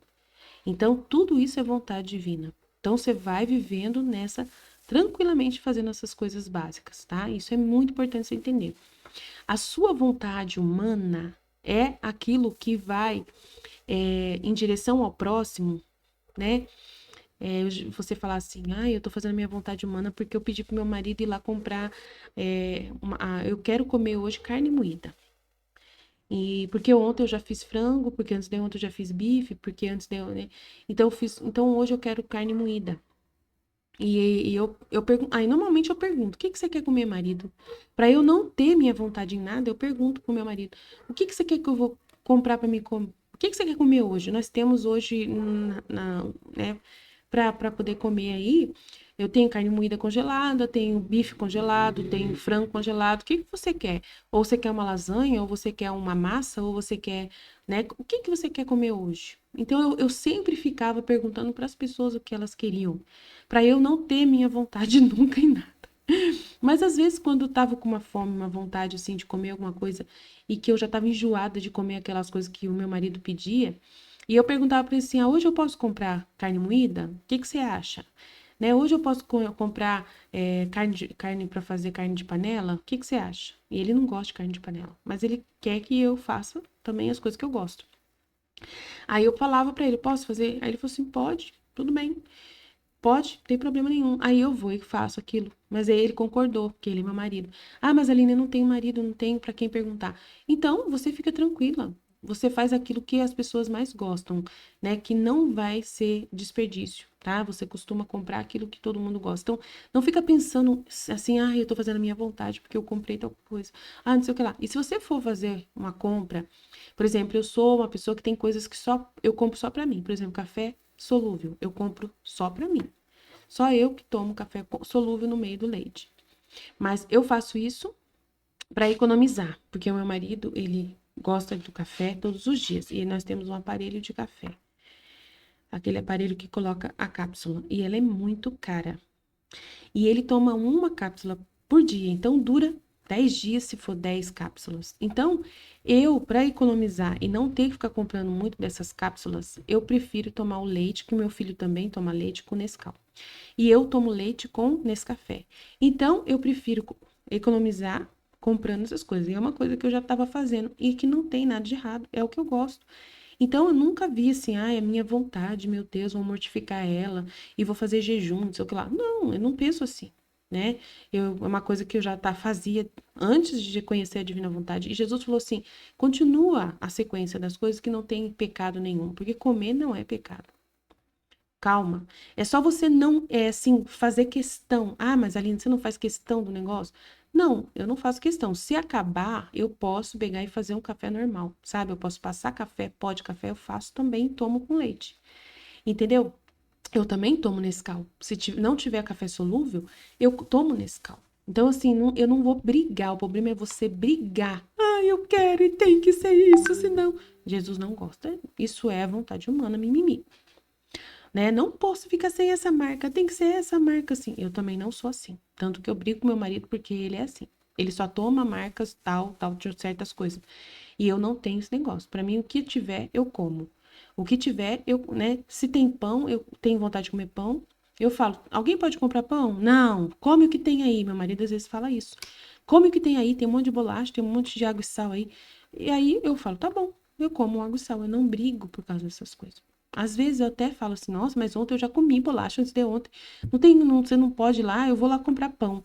Então, tudo isso é vontade divina. Então, você vai vivendo nessa, tranquilamente fazendo essas coisas básicas, tá? Isso é muito importante você entender. A sua vontade humana é aquilo que vai em direção ao próximo, né? Você falar assim, eu tô fazendo minha vontade humana porque eu pedi pro meu marido ir lá comprar, eu quero comer hoje carne moída. E porque ontem eu já fiz frango, porque antes de ontem eu já fiz bife, porque antes de ontem, né? Então hoje eu quero carne moída. E eu pergunto, aí normalmente eu pergunto, o que que você quer comer, marido? Para eu não ter minha vontade em nada, eu pergunto pro meu marido, o que que você quer que eu vou comprar para me comer? O que que você quer comer hoje? Nós temos hoje, né, para poder comer aí, eu tenho carne moída congelada, tenho bife congelado, tenho frango congelado. O que que você quer? Ou você quer uma lasanha, ou você quer uma massa, ou você quer, né? O que que você quer comer hoje? Então eu sempre ficava perguntando para as pessoas o que elas queriam, para eu não ter minha vontade nunca em nada. Mas às vezes quando eu tava com uma fome, uma vontade assim de comer alguma coisa e que eu já tava enjoada de comer aquelas coisas que o meu marido pedia, e eu perguntava para ele assim: hoje eu posso comprar carne moída? O que que você acha? Né? Hoje eu posso comprar carne para fazer carne de panela? O que que você acha? E ele não gosta de carne de panela, mas ele quer que eu faça também as coisas que eu gosto. Aí eu falava para ele: posso fazer? Aí ele falou assim: pode, tudo bem. Pode, não tem problema nenhum. Aí eu vou e faço aquilo. Mas aí ele concordou, porque ele é meu marido. Ah, mas Aline, eu não tenho marido, não tenho para quem perguntar. Então, você fica tranquila. Você faz aquilo que as pessoas mais gostam, né? Que não vai ser desperdício. tá? Você costuma comprar aquilo que todo mundo gosta. Então, não fica pensando assim, eu tô fazendo a minha vontade porque eu comprei tal coisa. Não sei o que lá. E se você for fazer uma compra, por exemplo, eu sou uma pessoa que tem coisas que eu compro só pra mim. Por exemplo, café solúvel, eu compro só pra mim. Só eu que tomo café solúvel no meio do leite. Mas eu faço isso para economizar, porque o meu marido, ele gosta do café todos os dias e nós temos um aparelho de café. Aquele aparelho que coloca a cápsula e ela é muito cara. E ele toma uma cápsula por dia, então dura 10 dias se for 10 cápsulas. Então, eu, para economizar e não ter que ficar comprando muito dessas cápsulas, eu prefiro tomar o leite, que meu filho também toma leite com Nescau. E eu tomo leite com Nescafé. Então, eu prefiro economizar comprando essas coisas. E é uma coisa que eu já estava fazendo e que não tem nada de errado, é o que eu gosto. Então, eu nunca vi assim, é minha vontade, meu Deus, vou mortificar ela e vou fazer jejum, não sei o que lá. Não, eu não penso assim, né? É uma coisa que eu já fazia antes de conhecer a divina vontade. E Jesus falou assim: continua a sequência das coisas que não tem pecado nenhum, porque comer não é pecado. Calma. É só você não, assim, fazer questão. Mas Aline, você não faz questão do negócio? Não, eu não faço questão. Se acabar, eu posso pegar e fazer um café normal, sabe? Eu posso passar café, pó de café, eu faço também, tomo com leite. Entendeu? Eu também tomo Nescau. Se não tiver café solúvel, eu tomo Nescau. Então, assim, eu não vou brigar. O problema é você brigar. Eu quero e tem que ser isso, senão... Jesus não gosta. Isso é a vontade humana, mimimi. Né? Não posso ficar sem essa marca, tem que ser essa marca assim. Eu também não sou assim. Tanto que eu brigo com meu marido porque ele é assim. Ele só toma marcas tal de certas coisas. E eu não tenho esse negócio. Para mim, o que tiver, eu como. O que tiver, né? Se tem pão, eu tenho vontade de comer pão. Eu falo, alguém pode comprar pão? Não, come o que tem aí. Meu marido às vezes fala isso. Come o que tem aí, tem um monte de bolacha, tem um monte de água e sal aí. E aí eu falo, tá bom, eu como água e sal, eu não brigo por causa dessas coisas. Às vezes eu até falo assim, nossa, mas ontem eu já comi bolacha antes de ontem. Você não pode ir lá, eu vou lá comprar pão.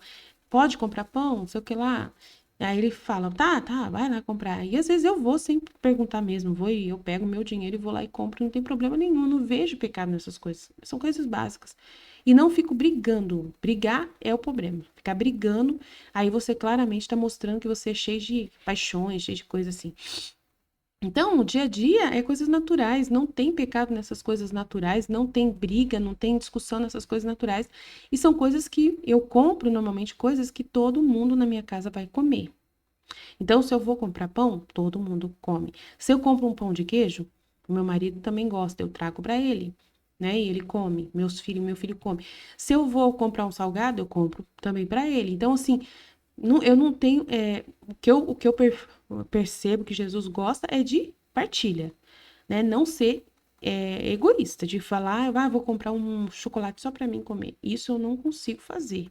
Pode comprar pão? Não sei o que lá. Aí ele fala, tá, vai lá comprar. E às vezes eu vou sem perguntar mesmo, vou e eu pego meu dinheiro e vou lá e compro, não tem problema nenhum, não vejo pecado nessas coisas. São coisas básicas. E não fico brigando. Brigar é o problema. Ficar brigando, aí você claramente está mostrando que você é cheio de paixões, cheio de coisas assim. Então, o dia a dia é coisas naturais, não tem pecado nessas coisas naturais, não tem briga, não tem discussão nessas coisas naturais. E são coisas que eu compro normalmente, coisas que todo mundo na minha casa vai comer. Então, se eu vou comprar pão, todo mundo come. Se eu compro um pão de queijo, o meu marido também gosta, eu trago para ele, né? E ele come, meu filho come. Se eu vou comprar um salgado, eu compro também para ele. Então, assim, eu não tenho. O que eu percebo que Jesus gosta é de partilha, né? Não ser egoísta, de falar, vou comprar um chocolate só para mim comer. Isso eu não consigo fazer.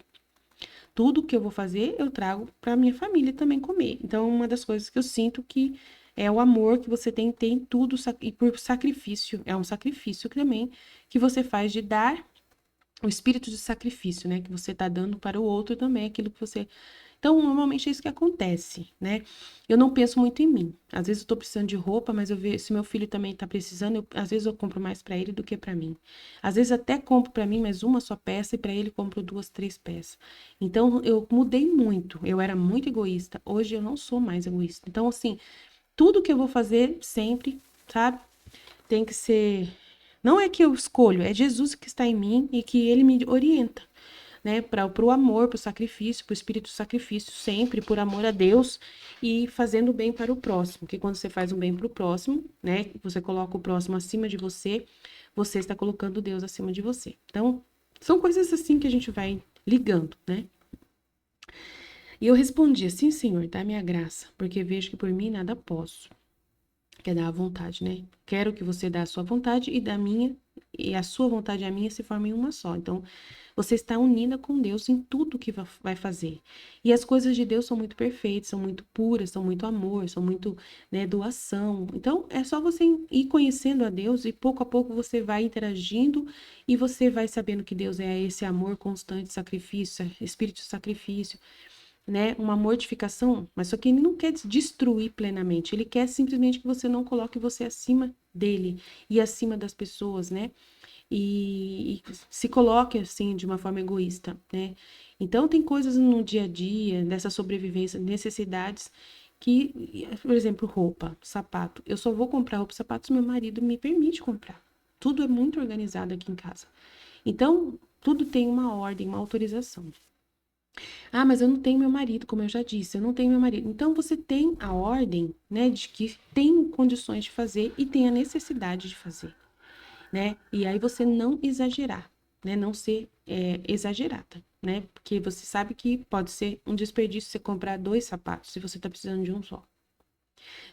Tudo que eu vou fazer, eu trago para minha família também comer. Então, uma das coisas que eu sinto que é o amor que você tem tudo, e por sacrifício. É um sacrifício também que você faz de dar o espírito de sacrifício, né? Que você tá dando para o outro também, aquilo que você. Então, normalmente é isso que acontece, né? Eu não penso muito em mim. Às vezes eu tô precisando de roupa, mas eu vejo se meu filho também tá precisando, às vezes eu compro mais para ele do que para mim. Às vezes até compro para mim mais uma só peça e para ele compro 2, 3 peças. Então, eu mudei muito. Eu era muito egoísta. Hoje eu não sou mais egoísta. Então, assim, tudo que eu vou fazer sempre, sabe? Tem que ser. Não é que eu escolho, é Jesus que está em mim e que ele me orienta, né? Para o amor, para o sacrifício, para o espírito do sacrifício, sempre por amor a Deus e fazendo bem para o próximo. Porque quando você faz um bem para o próximo, né? Você coloca o próximo acima de você, você está colocando Deus acima de você. Então, são coisas assim que a gente vai ligando, né? E eu respondi, sim, Senhor, dá minha graça, porque vejo que por mim nada posso. Quer dar a vontade, né? Quero que você dê a sua vontade e da minha, e a sua vontade e a minha se formem uma só. Então, você está unida com Deus em tudo que vai fazer. E as coisas de Deus são muito perfeitas, são muito puras, são muito amor, são muito, né, doação. Então, é só você ir conhecendo a Deus e pouco a pouco você vai interagindo e você vai sabendo que Deus é esse amor constante, sacrifício, espírito de sacrifício, né, uma mortificação, mas só que ele não quer destruir plenamente, ele quer simplesmente que você não coloque você acima dele e acima das pessoas, né? e se coloque assim de uma forma egoísta, né? Então tem coisas no dia a dia, dessa sobrevivência, necessidades que, por exemplo, roupa, sapato. Eu só vou comprar roupa e sapato se meu marido me permite comprar. Tudo é muito organizado aqui em casa. Então, tudo tem uma ordem, uma autorização. Ah, mas eu não tenho meu marido, como eu já disse, eu não tenho meu marido. Então você tem a ordem, né, de que tem condições de fazer e tem a necessidade de fazer, né? E aí você não exagerar, né? Não ser exagerada, né? Porque você sabe que pode ser um desperdício você comprar 2 sapatos se você tá precisando de um só.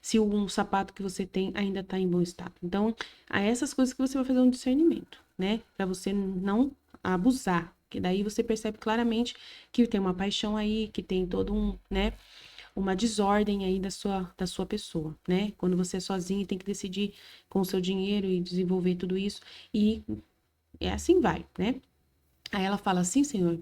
Se um sapato que você tem ainda tá em bom estado. Então, há essas coisas que você vai fazer um discernimento, né? Para você não abusar. Que daí você percebe claramente que tem uma paixão aí, que tem todo um, né, uma desordem aí da sua pessoa, né? Quando você é sozinho e tem que decidir com o seu dinheiro e desenvolver tudo isso. E é assim vai, né? Aí ela fala assim, Senhor,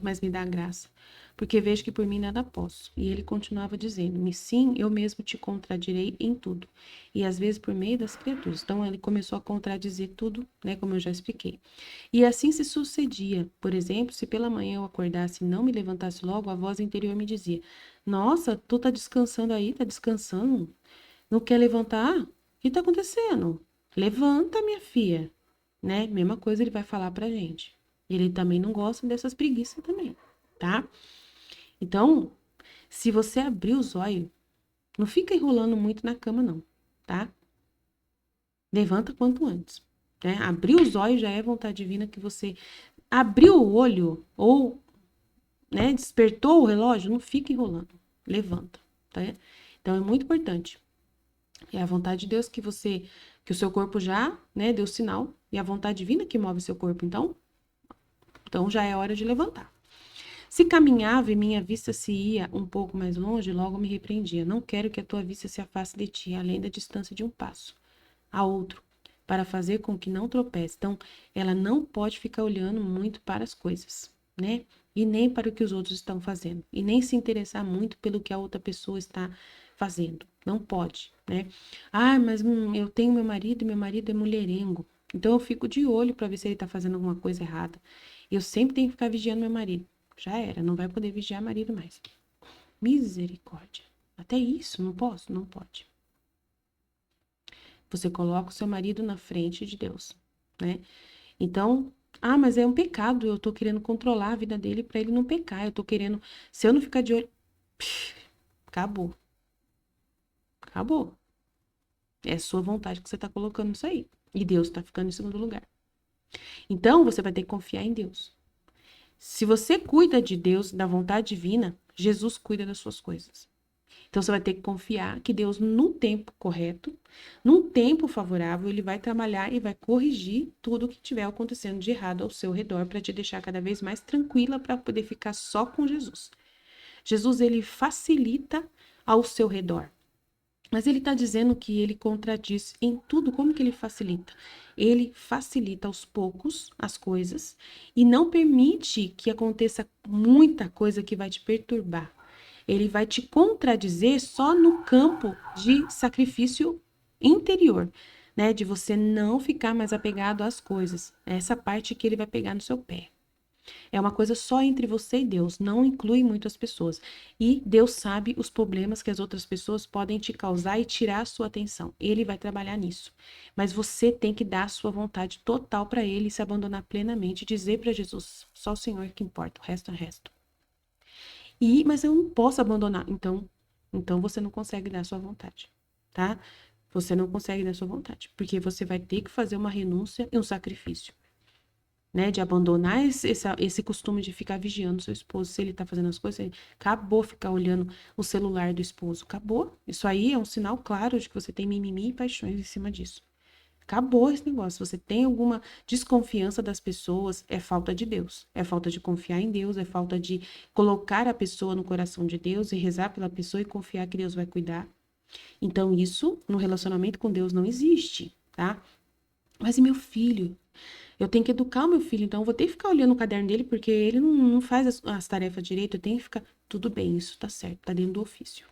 mas me dá graça, porque vejo que por mim nada posso. E ele continuava dizendo-me, sim, eu mesmo te contradirei em tudo, e às vezes por meio das criaturas. Então ele começou a contradizer tudo, né, como eu já expliquei. E assim se sucedia. Por exemplo, se pela manhã eu acordasse e não me levantasse logo, a voz interior me dizia, nossa, tu tá descansando aí, tá descansando? Não quer levantar? O que tá acontecendo? Levanta, minha filha, né? Mesma coisa ele vai falar pra gente. Ele também não gosta dessas preguiças também, tá? Então, se você abrir os olhos, não fica enrolando muito na cama, não, tá? Levanta quanto antes, né? Abrir os olhos já é vontade divina que você abriu o olho ou, né, despertou o relógio, não fica enrolando. Levanta, tá? Então, é muito importante. É a vontade de Deus que o seu corpo já, né, deu sinal, e a vontade divina que move seu corpo, então já é hora de levantar. Se caminhava e minha vista se ia um pouco mais longe, logo me repreendia. Não quero que a tua vista se afaste de ti, além da distância de um passo a outro, para fazer com que não tropece. Então, ela não pode ficar olhando muito para as coisas, né? E nem para o que os outros estão fazendo. E nem se interessar muito pelo que a outra pessoa está fazendo. Não pode, né? Ah, mas eu tenho meu marido é mulherengo. Então eu fico de olho para ver se ele está fazendo alguma coisa errada. Eu sempre tenho que ficar vigiando meu marido. Já era, não vai poder vigiar marido mais. Misericórdia. Até isso, não posso? Não pode. Você coloca o seu marido na frente de Deus, né? Então, ah, mas é um pecado, eu tô querendo controlar a vida dele para ele não pecar, eu tô querendo, se eu não ficar de olho, acabou. Acabou. É a sua vontade que você tá colocando isso aí. E Deus tá ficando em segundo lugar. Então, você vai ter que confiar em Deus. Se você cuida de Deus, da vontade divina, Jesus cuida das suas coisas. Então você vai ter que confiar que Deus, no tempo correto, num tempo favorável, ele vai trabalhar e vai corrigir tudo o que estiver acontecendo de errado ao seu redor para te deixar cada vez mais tranquila para poder ficar só com Jesus. Jesus, ele facilita ao seu redor. Mas ele está dizendo que ele contradiz em tudo. Como que ele facilita? Ele facilita aos poucos as coisas e não permite que aconteça muita coisa que vai te perturbar. Ele vai te contradizer só no campo de sacrifício interior, né? De você não ficar mais apegado às coisas. É essa parte que ele vai pegar no seu pé. É uma coisa só entre você e Deus, não inclui muitas pessoas. E Deus sabe os problemas que as outras pessoas podem te causar e tirar a sua atenção. Ele vai trabalhar nisso. Mas você tem que dar a sua vontade total para ele e se abandonar plenamente, dizer para Jesus, só o Senhor que importa, o resto é resto. Mas eu não posso abandonar. Então você não consegue dar a sua vontade, tá? Você não consegue dar a sua vontade, porque você vai ter que fazer uma renúncia e um sacrifício, né? De abandonar esse costume de ficar vigiando seu esposo, se ele tá fazendo as coisas, acabou ficar olhando o celular do esposo, acabou. Isso aí é um sinal claro de que você tem mimimi e paixões em cima disso. Acabou esse negócio. Se você tem alguma desconfiança das pessoas, é falta de Deus. É falta de confiar em Deus, é falta de colocar a pessoa no coração de Deus e rezar pela pessoa e confiar que Deus vai cuidar. Então, isso no relacionamento com Deus não existe, tá? Mas e meu filho? Eu tenho que educar o meu filho, então eu vou ter que ficar olhando o caderno dele, porque ele não faz as tarefas direito, eu tenho que ficar. Tudo bem, isso tá certo, tá dentro do ofício.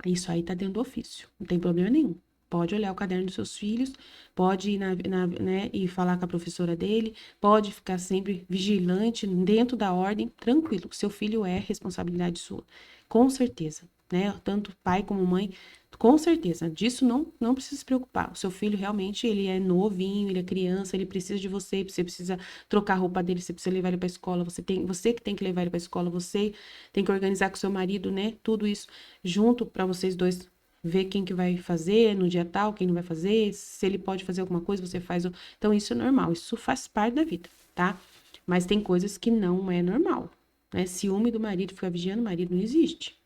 Isso aí tá dentro do ofício, não tem problema nenhum. Pode olhar o caderno dos seus filhos, pode ir né, e falar com a professora dele, pode ficar sempre vigilante, dentro da ordem, tranquilo. Seu filho é responsabilidade sua, com certeza, né? Tanto pai como mãe, com certeza. Disso não precisa se preocupar. O seu filho realmente, ele é novinho, ele é criança, ele precisa de você, você precisa trocar a roupa dele, você precisa levar ele para a escola, você que tem que levar ele para a escola, você tem que organizar com seu marido, né? Tudo isso junto para vocês dois ver quem que vai fazer no dia tal, quem não vai fazer, se ele pode fazer alguma coisa, você faz. Então, isso é normal, isso faz parte da vida, tá? Mas tem coisas que não é normal, né? Ciúme do marido, ficar vigiando o marido, não existe.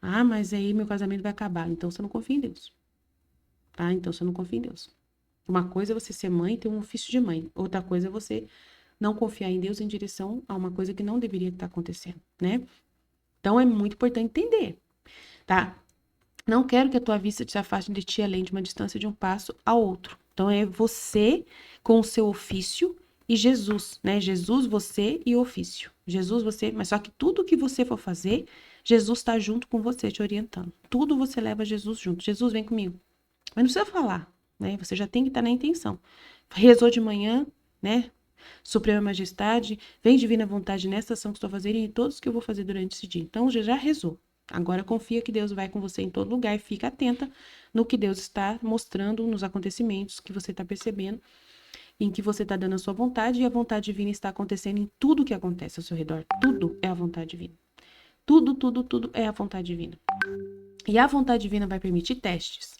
Ah, mas aí meu casamento vai acabar. Então, você não confia em Deus, tá? Então, você não confia em Deus. Uma coisa é você ser mãe e ter um ofício de mãe. Outra coisa é você não confiar em Deus em direção a uma coisa que não deveria estar acontecendo, né? Então, é muito importante entender, tá? Não quero que a tua vista te afaste de ti além de uma distância de um passo ao outro. Então, é você com o seu ofício e Jesus, né? Jesus, você e o ofício. Jesus, você, mas só que tudo que você for fazer, Jesus está junto com você, te orientando. Tudo você leva Jesus junto. Jesus, vem comigo. Mas não precisa falar, né? Você já tem que estar na intenção. Rezou de manhã, né? Suprema Majestade, vem divina vontade nessa ação que estou fazendo e em todos que eu vou fazer durante esse dia. Então, já rezou. Agora confia que Deus vai com você em todo lugar e fica atenta no que Deus está mostrando nos acontecimentos que você está percebendo, em que você está dando a sua vontade e a vontade divina está acontecendo em tudo que acontece ao seu redor. Tudo é a vontade divina. Tudo, tudo, tudo é a vontade divina. E a vontade divina vai permitir testes.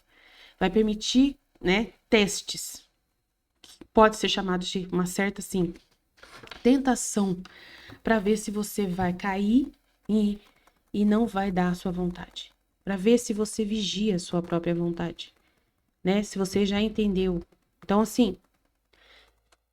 Vai permitir, né, testes. Pode ser chamado de uma certa, assim, tentação para ver se você vai cair e não vai dar a sua vontade. Para ver se você vigia a sua própria vontade, né? Se você já entendeu. Então, assim,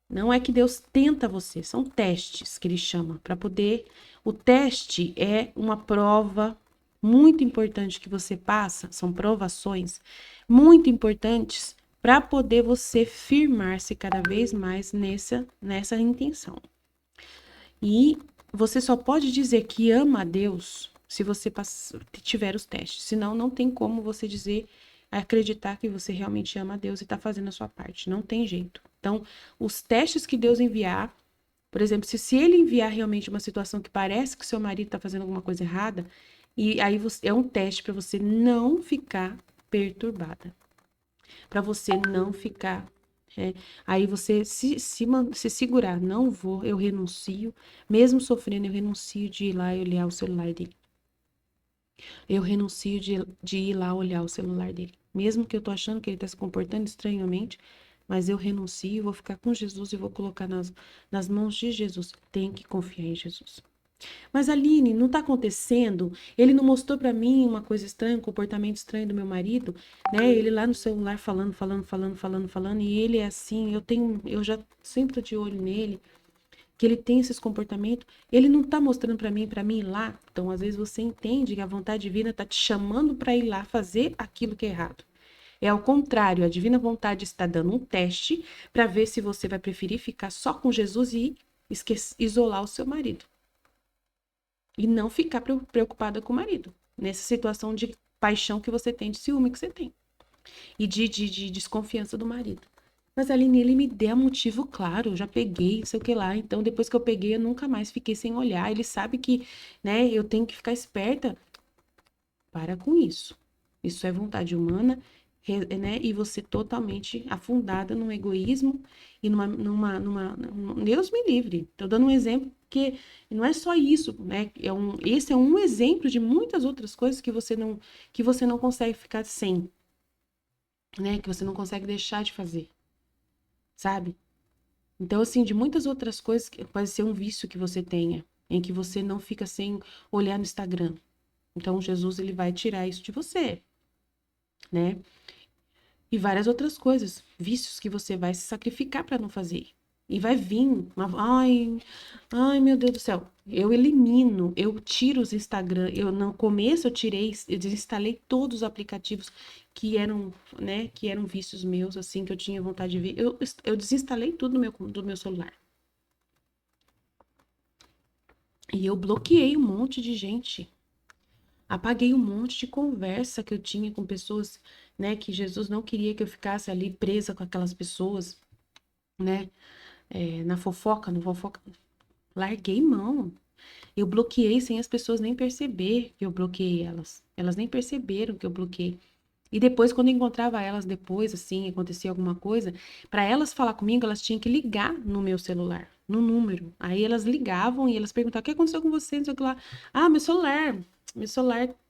não é que Deus tenta você, são testes que ele chama para poder. O teste é uma prova muito importante que você passa, são provações muito importantes para poder você firmar-se cada vez mais nessa intenção. E você só pode dizer que ama a Deus se você tiver os testes. Senão, não tem como você dizer, acreditar que você realmente ama a Deus e está fazendo a sua parte. Não tem jeito. Então, os testes que Deus enviar, por exemplo, se ele enviar realmente uma situação que parece que seu marido está fazendo alguma coisa errada, e aí é um teste para você não ficar perturbada. Para você não ficar aí você se segurar, não vou, eu renuncio, mesmo sofrendo, eu renuncio de ir lá e olhar o celular dele. Eu renuncio de ir lá olhar o celular dele. Mesmo que eu tô achando que ele tá se comportando estranhamente, mas eu renuncio, vou ficar com Jesus e vou colocar nas mãos de Jesus. Tem que confiar em Jesus. Mas Aline, não tá acontecendo? Ele não mostrou pra mim uma coisa estranha, um comportamento estranho do meu marido, né? Ele lá no celular falando, e ele é assim, eu já sempre tô de olho nele, que ele tem esses comportamentos. Ele não tá mostrando pra mim ir lá. Então, às vezes você entende que a vontade divina tá te chamando pra ir lá fazer aquilo que é errado. É ao contrário, a divina vontade está dando um teste para ver se você vai preferir ficar só com Jesus e isolar o seu marido. E não ficar preocupada com o marido. Nessa situação de paixão que você tem, de ciúme que você tem. E de desconfiança do marido. Mas Aline, ele me deu motivo claro, eu já peguei, sei o que lá. Então, depois que eu peguei, eu nunca mais fiquei sem olhar. Ele sabe que, né, eu tenho que ficar esperta. Para com isso. Isso é vontade humana, né? E você totalmente afundada num egoísmo e Deus me livre. Estou dando um exemplo que não é só isso, né? Esse é um exemplo de muitas outras coisas que você não consegue ficar sem, né? Que você não consegue deixar de fazer, sabe? Então, assim, de muitas outras coisas, que pode ser um vício que você tenha, em que você não fica sem olhar no Instagram. Então, Jesus, ele vai tirar isso de você, né? E várias outras coisas, vícios que você vai se sacrificar para não fazer. E vai vir, ai, meu Deus do céu. Eu elimino, eu tiro os Instagram. Eu no começo eu desinstalei todos os aplicativos que eram, né, que eram vícios meus, assim, que eu tinha vontade de ver. Eu desinstalei tudo do meu celular. E eu bloqueei um monte de gente. Apaguei um monte de conversa que eu tinha com pessoas né, que Jesus não queria que eu ficasse ali presa com aquelas pessoas, né, na fofoca, no fofoca. Larguei mão. Eu bloqueei sem as pessoas nem perceber que eu bloqueei elas. Elas nem perceberam que eu bloqueei. E depois, quando eu encontrava elas depois, assim, acontecia alguma coisa, para elas falar comigo, elas tinham que ligar no meu celular, no número. Aí elas ligavam e elas perguntavam: o que aconteceu com você? Não sei o que lá. Ah, meu celular,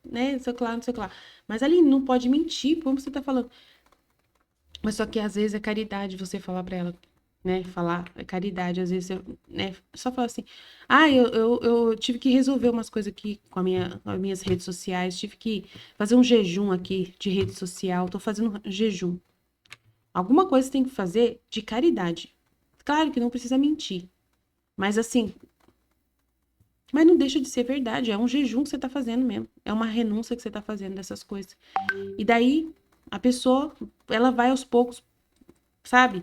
né? Não sei o que lá, não sei o que lá. Mas ali não pode mentir, como você tá falando? Mas só que às vezes é caridade você falar pra ela, né? Falar é caridade. Às vezes, né? Só falar assim: ah, eu tive que resolver umas coisas aqui com as minhas redes sociais. Tive que fazer um jejum aqui de rede social. Tô fazendo um jejum. Alguma coisa você tem que fazer de caridade. Claro que não precisa mentir. Mas assim, mas não deixa de ser verdade. É um jejum que você tá fazendo mesmo. É uma renúncia que você tá fazendo dessas coisas. E daí, a pessoa, ela vai aos poucos, sabe?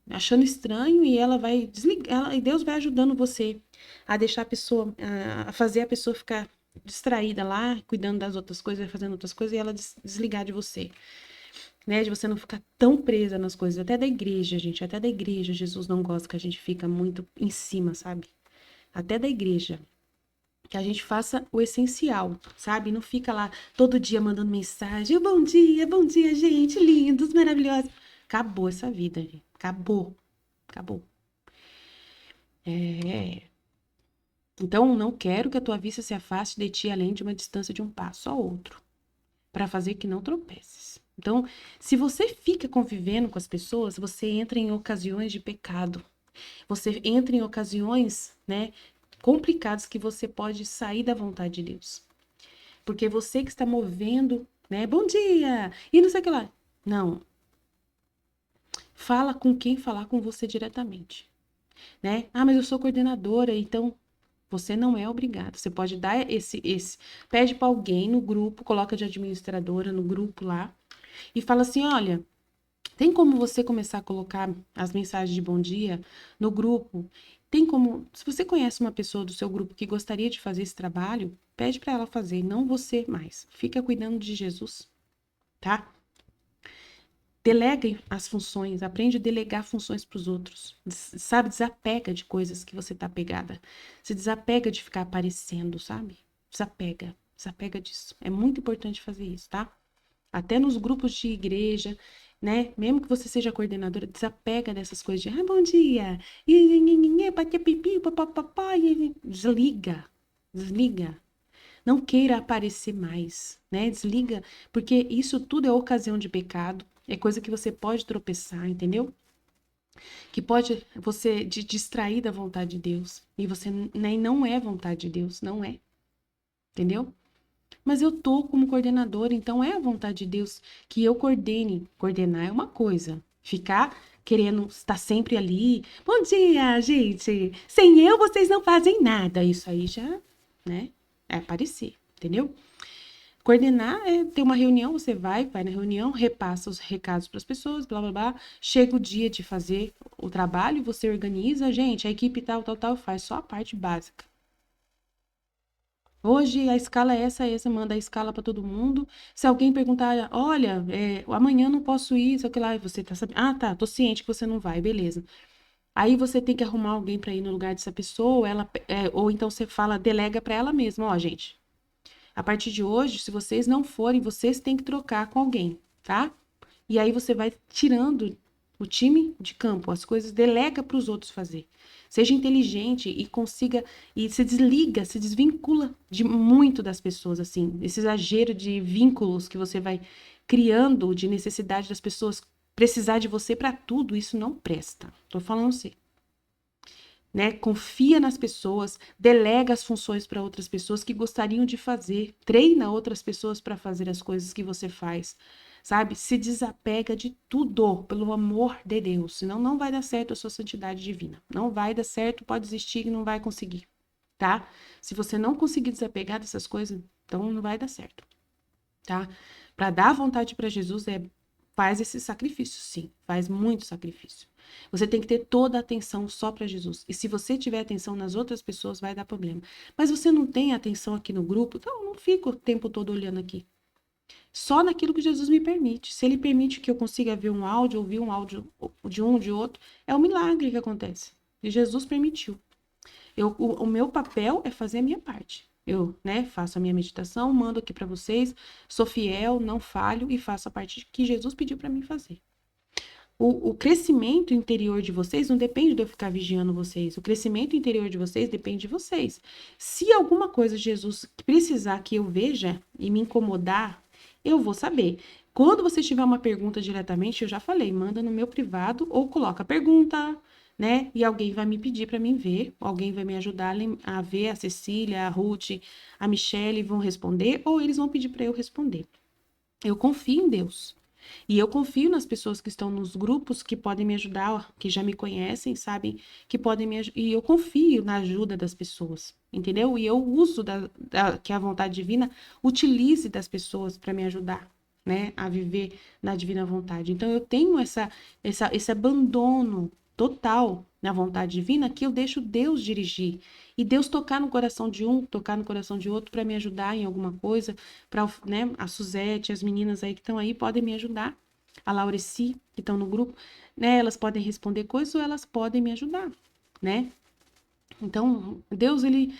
Achando estranho e ela vai desligar, e Deus vai ajudando você a deixar a pessoa, a fazer a pessoa ficar distraída lá, cuidando das outras coisas, fazendo outras coisas e ela desligar de você, né? De você não ficar tão presa nas coisas, até da igreja, gente, até da igreja, Jesus não gosta que a gente fica muito em cima, sabe? Até da igreja. Que a gente faça o essencial, sabe? Não fica lá todo dia mandando mensagem, bom dia, gente, lindos, maravilhosos. Acabou essa vida, gente. Acabou. Acabou. É. Então, não quero que a tua vista se afaste de ti além de uma distância de um passo ao outro, para fazer que não tropeces. Então, se você fica convivendo com as pessoas, você entra em ocasiões de pecado. Você entra em ocasiões, né, complicadas que você pode sair da vontade de Deus. Porque você que está movendo, né, bom dia, e não sei o que lá. Não. Fala com quem falar com você diretamente, né? Ah, mas eu sou coordenadora, então você não é obrigado. Você pode dar pede para alguém no grupo, coloca de administradora no grupo lá e fala assim: olha, tem como você começar a colocar as mensagens de bom dia no grupo? Tem como, se você conhece uma pessoa do seu grupo que gostaria de fazer esse trabalho, pede para ela fazer, não você mais. Fica cuidando de Jesus, tá? Delega as funções, aprende a delegar funções para os outros. Sabe, desapega de coisas que você tá pegada. Se desapega de ficar aparecendo, sabe? Desapega, desapega disso. É muito importante fazer isso, tá? Até nos grupos de igreja, né? Mesmo que você seja coordenadora, desapega dessas coisas de, bom dia, bater pipi, papapá, desliga, desliga. Não queira aparecer mais, né? Desliga, porque isso tudo é ocasião de pecado, é coisa que você pode tropeçar, entendeu? Que pode você distrair da vontade de Deus. E você nem não é vontade de Deus, não é, entendeu? Mas eu tô como coordenadora, então é a vontade de Deus que eu coordene. Coordenar é uma coisa, ficar querendo estar sempre ali. Bom dia, gente. Sem eu vocês não fazem nada. Isso aí já, né? É aparecer, entendeu? Coordenar é ter uma reunião, você vai na reunião, repassa os recados para as pessoas, blá blá blá. Chega o dia de fazer o trabalho, você organiza, gente, a equipe tal, faz só a parte básica. Hoje a escala é essa, manda a escala para todo mundo. Se alguém perguntar, olha, amanhã não posso ir, sei o que lá, e você tá sabendo. Ah, tá, tô ciente que você não vai, beleza. Aí você tem que arrumar alguém para ir no lugar dessa pessoa, ou então você fala, delega para ela mesma, ó, gente. A partir de hoje, se vocês não forem, vocês têm que trocar com alguém, tá? E aí você vai tirando o time de campo, as coisas delega para os outros fazer. Seja inteligente e consiga e se desliga, se desvincula de muito das pessoas assim. Esse exagero de vínculos que você vai criando de necessidade das pessoas precisar de você para tudo, isso não presta. Tô falando assim, né? Confia nas pessoas, delega as funções para outras pessoas que gostariam de fazer, treina outras pessoas para fazer as coisas que você faz, sabe? Se desapega de tudo, pelo amor de Deus, senão não vai dar certo a sua santidade divina. Não vai dar certo, pode desistir e não vai conseguir, tá? Se você não conseguir desapegar dessas coisas, então não vai dar certo, tá? Para dar vontade para Jesus faz esse sacrifício, sim, faz muito sacrifício. Você tem que ter toda a atenção só para Jesus. E se você tiver atenção nas outras pessoas, vai dar problema. Mas você não tem atenção aqui no grupo, então não fica o tempo todo olhando aqui. só naquilo que Jesus me permite. Se ele permite que eu consiga ver um áudio, ouvir um áudio de um, de outro, é um milagre que acontece. E Jesus permitiu. O meu papel é fazer a minha parte. Eu, né, faço a minha meditação, mando aqui para vocês, sou fiel, não falho e faço a parte que Jesus pediu para mim fazer. O crescimento interior de vocês não depende de eu ficar vigiando vocês. O crescimento interior de vocês depende de vocês. Se alguma coisa Jesus precisar que eu veja e me incomodar, eu vou saber. Quando você tiver uma pergunta diretamente, eu já falei, manda no meu privado ou coloca a pergunta, né? E alguém vai me pedir para mim ver, alguém vai me ajudar a ver, a Cecília, a Ruth, a Michelle vão responder, ou eles vão pedir para eu responder. Eu confio em Deus. E eu confio nas pessoas que estão nos grupos que podem me ajudar, que já me conhecem, sabem que podem me ajudar. E eu confio na ajuda das pessoas, entendeu? E eu uso que a vontade divina utilize das pessoas para me ajudar, né, a viver na divina vontade. Então eu tenho esse abandono total na vontade divina que eu deixo Deus dirigir. E Deus tocar no coração de um, tocar no coração de outro para me ajudar em alguma coisa, para, né, a Suzete, as meninas aí que estão aí podem me ajudar, a Laureci, que estão no grupo, né, elas podem responder coisas ou elas podem me ajudar, né? Então, Deus, ele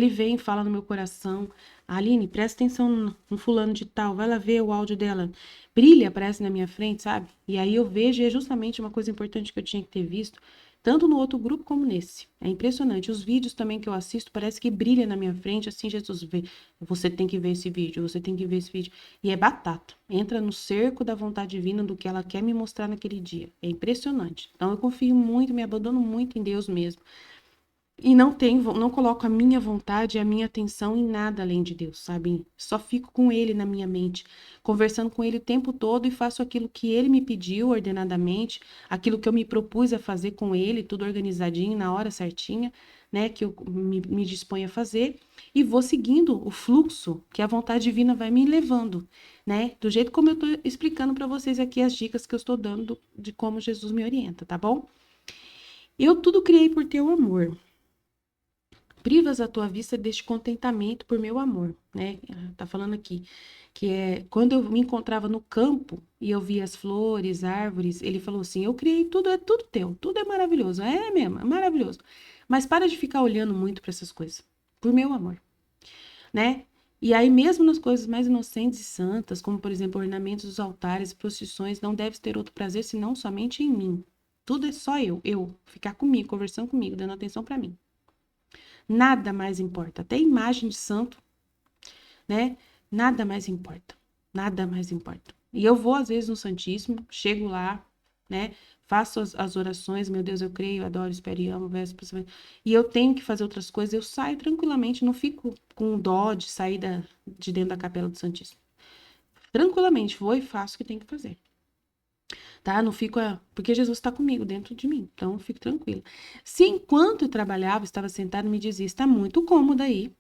vem e fala no meu coração, Aline, presta atenção no fulano de tal, vai lá ver o áudio dela, brilha, aparece na minha frente, sabe? E aí eu vejo, e é justamente uma coisa importante que eu tinha que ter visto, tanto no outro grupo como nesse. É impressionante. Os vídeos também que eu assisto, parece que brilha na minha frente, assim, Jesus vê, você tem que ver esse vídeo, você tem que ver esse vídeo. E é batata. Entra no cerco da vontade divina do que ela quer me mostrar naquele dia. É impressionante. Então eu confio muito, me abandono muito em Deus mesmo. E não coloco a minha vontade e a minha atenção em nada além de Deus, sabe? Só fico com Ele na minha mente, conversando com Ele o tempo todo e faço aquilo que Ele me pediu ordenadamente, aquilo que eu me propus a fazer com Ele, tudo organizadinho, na hora certinha, né? Que eu me disponho a fazer e vou seguindo o fluxo que a vontade divina vai me levando, né? Do jeito como eu tô explicando para vocês aqui as dicas que eu estou dando de como Jesus me orienta, tá bom? Eu tudo criei por teu amor. Privas a tua vista deste contentamento por meu amor, né? Tá falando aqui que é quando eu me encontrava no campo e eu via as flores, árvores, ele falou assim: "Eu criei tudo, é tudo teu, tudo é maravilhoso". É mesmo, é maravilhoso. Mas para de ficar olhando muito para essas coisas, por meu amor, né? E aí mesmo nas coisas mais inocentes e santas, como por exemplo, ornamentos dos altares, procissões, não deves ter outro prazer senão somente em mim. Tudo é só eu ficar comigo, conversando comigo, dando atenção para mim. Nada mais importa. Até imagem de santo, né? Nada mais importa. Nada mais importa. E eu vou, às vezes, no Santíssimo, chego lá, né? Faço as orações, meu Deus, eu creio, adoro, espero e amo, e eu tenho que fazer outras coisas, eu saio tranquilamente, não fico com dó de sair de dentro da capela do Santíssimo. Tranquilamente, vou e faço o que tem que fazer. Tá? Não fico, porque Jesus está comigo, dentro de mim, então eu fico tranquila. Se enquanto eu trabalhava, estava sentado, me dizia, está muito cômodo aí,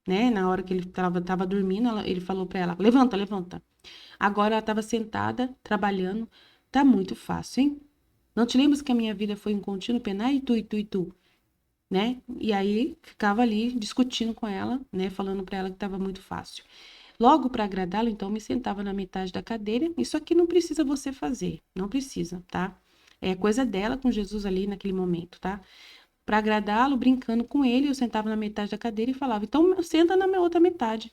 né? Na hora que ele tava dormindo, ele falou para ela, levanta, levanta. Agora ela estava sentada, trabalhando, tá muito fácil, hein? Não te lembras que a minha vida foi um contínuo penar e tu, né? E aí ficava ali discutindo com ela, né? Falando para ela que estava muito fácil. Logo para agradá-lo, então me sentava na metade da cadeira. Isso aqui não precisa você fazer, não precisa, tá? É coisa dela com Jesus ali naquele momento, tá? Para agradá-lo, brincando com ele, eu sentava na metade da cadeira e falava: "Então senta na minha outra metade".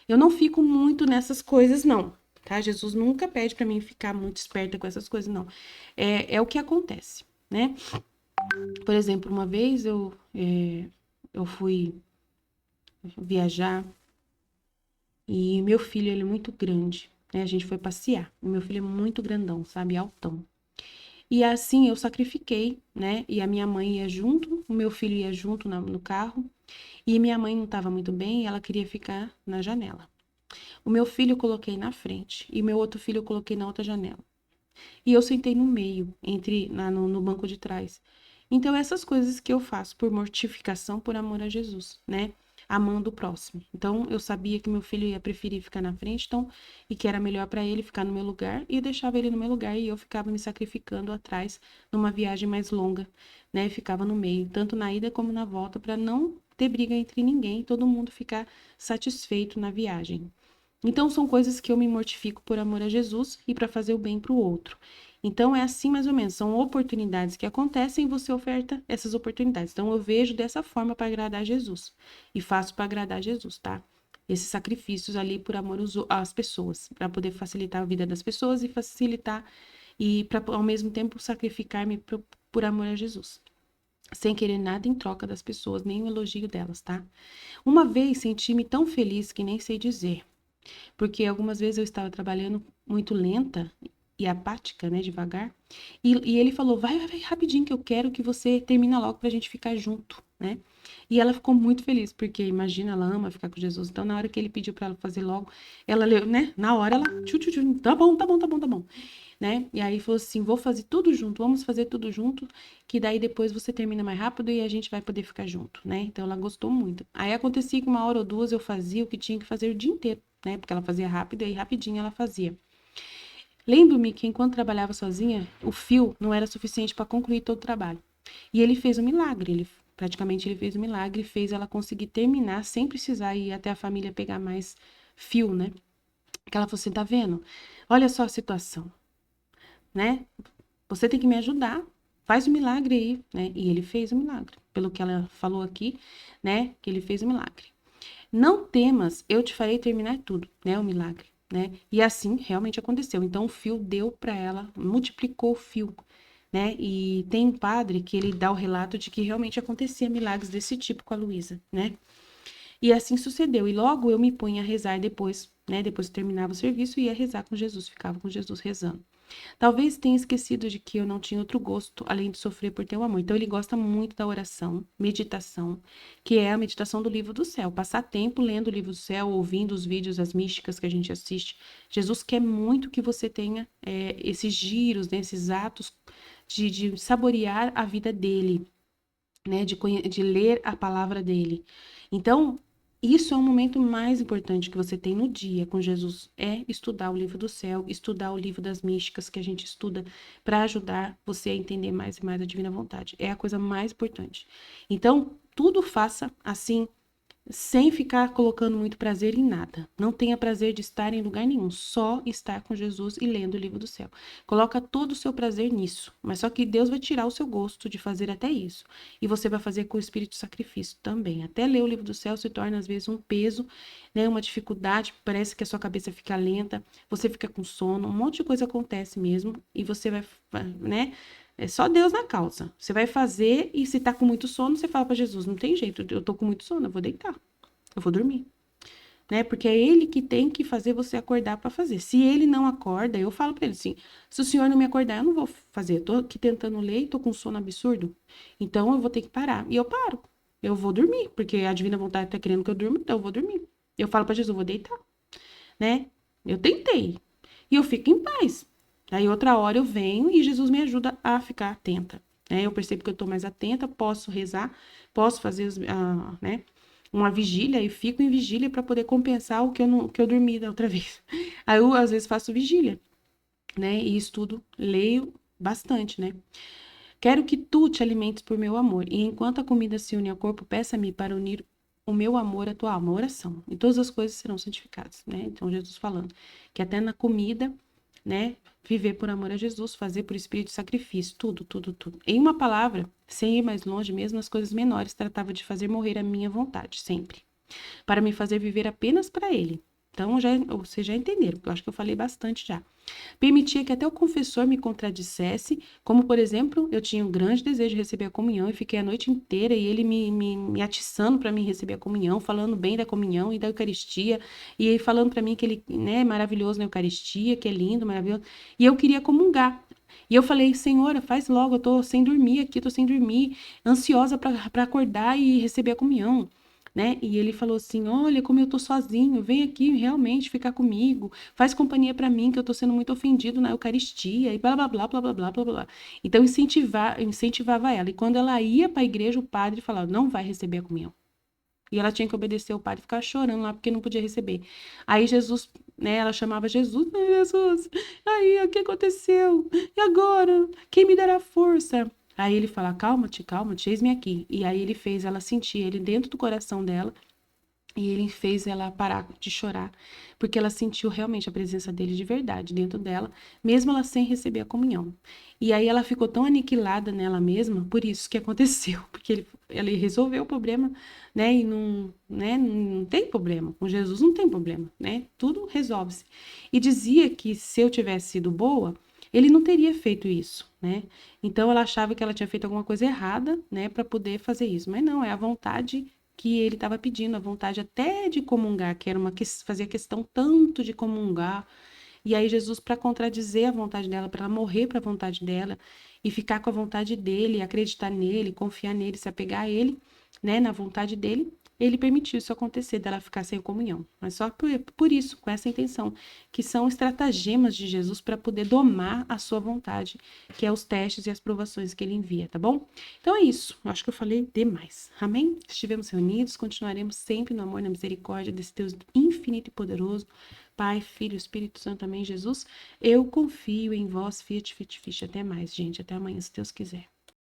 Eu não fico muito nessas coisas não, tá? Jesus nunca pede para mim ficar muito esperta com essas coisas não. É o que acontece, né? Por exemplo, uma vez eu fui viajar e meu filho, ele é muito grande, né? A gente foi passear. E meu filho é muito grandão, sabe? Altão. E assim eu sacrifiquei, né? E a minha mãe ia junto, o meu filho ia junto no carro. E minha mãe não estava muito bem e ela queria ficar na janela. O meu filho eu coloquei na frente e meu outro filho eu coloquei na outra janela. E eu sentei no meio, no banco de trás. Então, essas coisas que eu faço por mortificação, por amor a Jesus, né? Amando o próximo. Então, eu sabia que meu filho ia preferir ficar na frente, então, e que era melhor para ele ficar no meu lugar, e eu deixava ele no meu lugar e eu ficava me sacrificando atrás numa viagem mais longa, né? E ficava no meio, tanto na ida como na volta, para não ter briga entre ninguém, todo mundo ficar satisfeito na viagem. Então, são coisas que eu me mortifico por amor a Jesus e para fazer o bem para o outro. Então, é assim mais ou menos. São oportunidades que acontecem e você oferta essas oportunidades. Então, eu vejo dessa forma para agradar Jesus. E faço para agradar Jesus, tá? Esses sacrifícios ali por amor às pessoas, para poder facilitar a vida das pessoas e facilitar e para ao mesmo tempo sacrificar-me por amor a Jesus, sem querer nada em troca das pessoas, nem o elogio delas, tá? Uma vez senti-me tão feliz que nem sei dizer, porque algumas vezes eu estava trabalhando muito lenta e apática, né, devagar, e ele falou, vai rapidinho que eu quero que você termine logo pra gente ficar junto, né? E ela ficou muito feliz, porque imagina, ela ama ficar com Jesus, então na hora que ele pediu pra ela fazer logo, ela leu, né, na hora ela, tá bom, tá bom, tá bom, tá bom, né? E aí falou assim, vou fazer tudo junto, vamos fazer tudo junto, que daí depois você termina mais rápido e a gente vai poder ficar junto, né? Então ela gostou muito. Aí acontecia que uma hora ou duas eu fazia o que tinha que fazer o dia inteiro, né? Porque ela fazia rápido e rapidinho ela fazia. Lembro-me que enquanto trabalhava sozinha, o fio não era suficiente para concluir todo o trabalho. E ele fez um milagre, ele fez um milagre e fez ela conseguir terminar sem precisar ir até a família pegar mais fio, né? Que ela falou assim, tá vendo? Olha só a situação, né? Você tem que me ajudar. Faz o milagre aí, né? E ele fez o milagre. Pelo que ela falou aqui, né? Que ele fez o milagre. Não temas, eu te farei terminar tudo, né? O milagre, né? E assim realmente aconteceu. Então o fio deu para ela, multiplicou o fio, né? E tem um padre que ele dá o relato de que realmente acontecia milagres desse tipo com a Luísa, né? E assim sucedeu. E logo eu me punha a rezar depois, né? Depois que terminava o serviço, ia rezar com Jesus, ficava com Jesus rezando. Talvez tenha esquecido de que eu não tinha outro gosto além de sofrer por teu amor. Então ele gosta muito da oração, meditação, que é a meditação do livro do céu. Passar tempo lendo o livro do céu, ouvindo os vídeos, as místicas que a gente assiste. Jesus quer muito que você tenha esses giros, né, esses atos de saborear a vida dele, né, de ler a palavra dele. Então, isso é o momento mais importante que você tem no dia com Jesus, é estudar o livro do céu, estudar o livro das místicas que a gente estuda para ajudar você a entender mais e mais a divina vontade. É a coisa mais importante. Então, tudo faça assim, sem ficar colocando muito prazer em nada. Não tenha prazer de estar em lugar nenhum, só estar com Jesus e lendo o livro do céu. Coloca todo o seu prazer nisso, mas só que Deus vai tirar o seu gosto de fazer até isso. E você vai fazer com o espírito de sacrifício também. Até ler o livro do céu se torna às vezes um peso, né, uma dificuldade, parece que a sua cabeça fica lenta, você fica com sono, um monte de coisa acontece mesmo e você vai, né? É só Deus na causa. Você vai fazer e se tá com muito sono, você fala para Jesus, não tem jeito, eu tô com muito sono, eu vou deitar. Eu vou dormir, né? Porque é ele que tem que fazer você acordar para fazer. Se ele não acorda, eu falo para ele assim: se o senhor não me acordar, eu não vou fazer. Eu tô aqui tentando ler e tô com sono absurdo. Então eu vou ter que parar. E eu paro. Eu vou dormir, porque a divina vontade tá querendo que eu durma, então eu vou dormir. Eu falo para Jesus: eu vou deitar, né? Eu tentei. E eu fico em paz. Aí outra hora eu venho e Jesus me ajuda a ficar atenta. Né? Eu percebo que eu tô mais atenta, posso rezar, posso fazer, né? Uma vigília e fico em vigília para poder compensar o que eu, não, que eu dormi da outra vez. Aí eu, às vezes, faço vigília, né? E estudo, leio bastante, né? Quero que tu te alimentes por meu amor, e enquanto a comida se une ao corpo, peça-me para unir o meu amor à tua alma, oração. E todas as coisas serão santificadas, né? Então, Jesus falando que até na comida, né? Viver por amor a Jesus, fazer por espírito de sacrifício, tudo, tudo, tudo. Em uma palavra, sem ir mais longe, mesmo as coisas menores, tratava de fazer morrer a minha vontade, sempre para me fazer viver apenas para ele. Então, vocês já entenderam, porque eu acho que eu falei bastante já. Permitia que até o confessor me contradissesse, como, por exemplo, eu tinha um grande desejo de receber a comunhão e fiquei a noite inteira e ele me atiçando para mim receber a comunhão, falando bem da comunhão e da Eucaristia, e ele falando para mim que ele, né, é maravilhoso na Eucaristia, que é lindo, maravilhoso, e eu queria comungar. E eu falei, Senhora, faz logo, eu tô sem dormir aqui, tô sem dormir, ansiosa para acordar e receber a comunhão, né? E ele falou assim: olha, como eu tô sozinho, vem aqui realmente ficar comigo, faz companhia para mim, que eu tô sendo muito ofendido na Eucaristia, e blá blá blá blá blá blá blá blá. Então incentivava ela. E quando ela ia para a igreja, o padre falava: não vai receber a comunhão. E ela tinha que obedecer o padre e ficar chorando lá porque não podia receber. Aí Jesus, né, ela chamava Jesus: ai, Jesus, aí, o que aconteceu? E agora? Quem me dará força? Aí ele fala: calma-te, eis-me aqui. E aí ele fez ela sentir ele dentro do coração dela E ele fez ela parar de chorar, porque ela sentiu realmente a presença dele de verdade dentro dela, mesmo ela sem receber a comunhão. E aí ela ficou tão aniquilada nela mesma, por isso que aconteceu, porque ele resolveu o problema, né? E não, né? Não tem problema. Com Jesus não tem problema, né? Tudo resolve-se. E dizia que se eu tivesse sido boa, ele não teria feito isso, né? Então ela achava que ela tinha feito alguma coisa errada, né, para poder fazer isso. Mas não, é a vontade que ele estava pedindo, a vontade até de comungar, que era fazia questão tanto de comungar. E aí Jesus, para contradizer a vontade dela, para ela morrer para a vontade dela e ficar com a vontade dele, acreditar nele, confiar nele, se apegar a ele, né, na vontade dele, ele permitiu isso acontecer, dela ficar sem comunhão. Mas só por isso, com essa intenção, que são estratagemas de Jesus para poder domar a sua vontade, que é os testes e as provações que ele envia, tá bom? Então é isso. Eu acho que eu falei demais. Amém? Estivemos reunidos, continuaremos sempre no amor e na misericórdia desse Deus infinito e poderoso. Pai, Filho, Espírito Santo, amém, Jesus. Eu confio em vós, fiat, fiat, fiat. Até mais, gente. Até amanhã, se Deus quiser.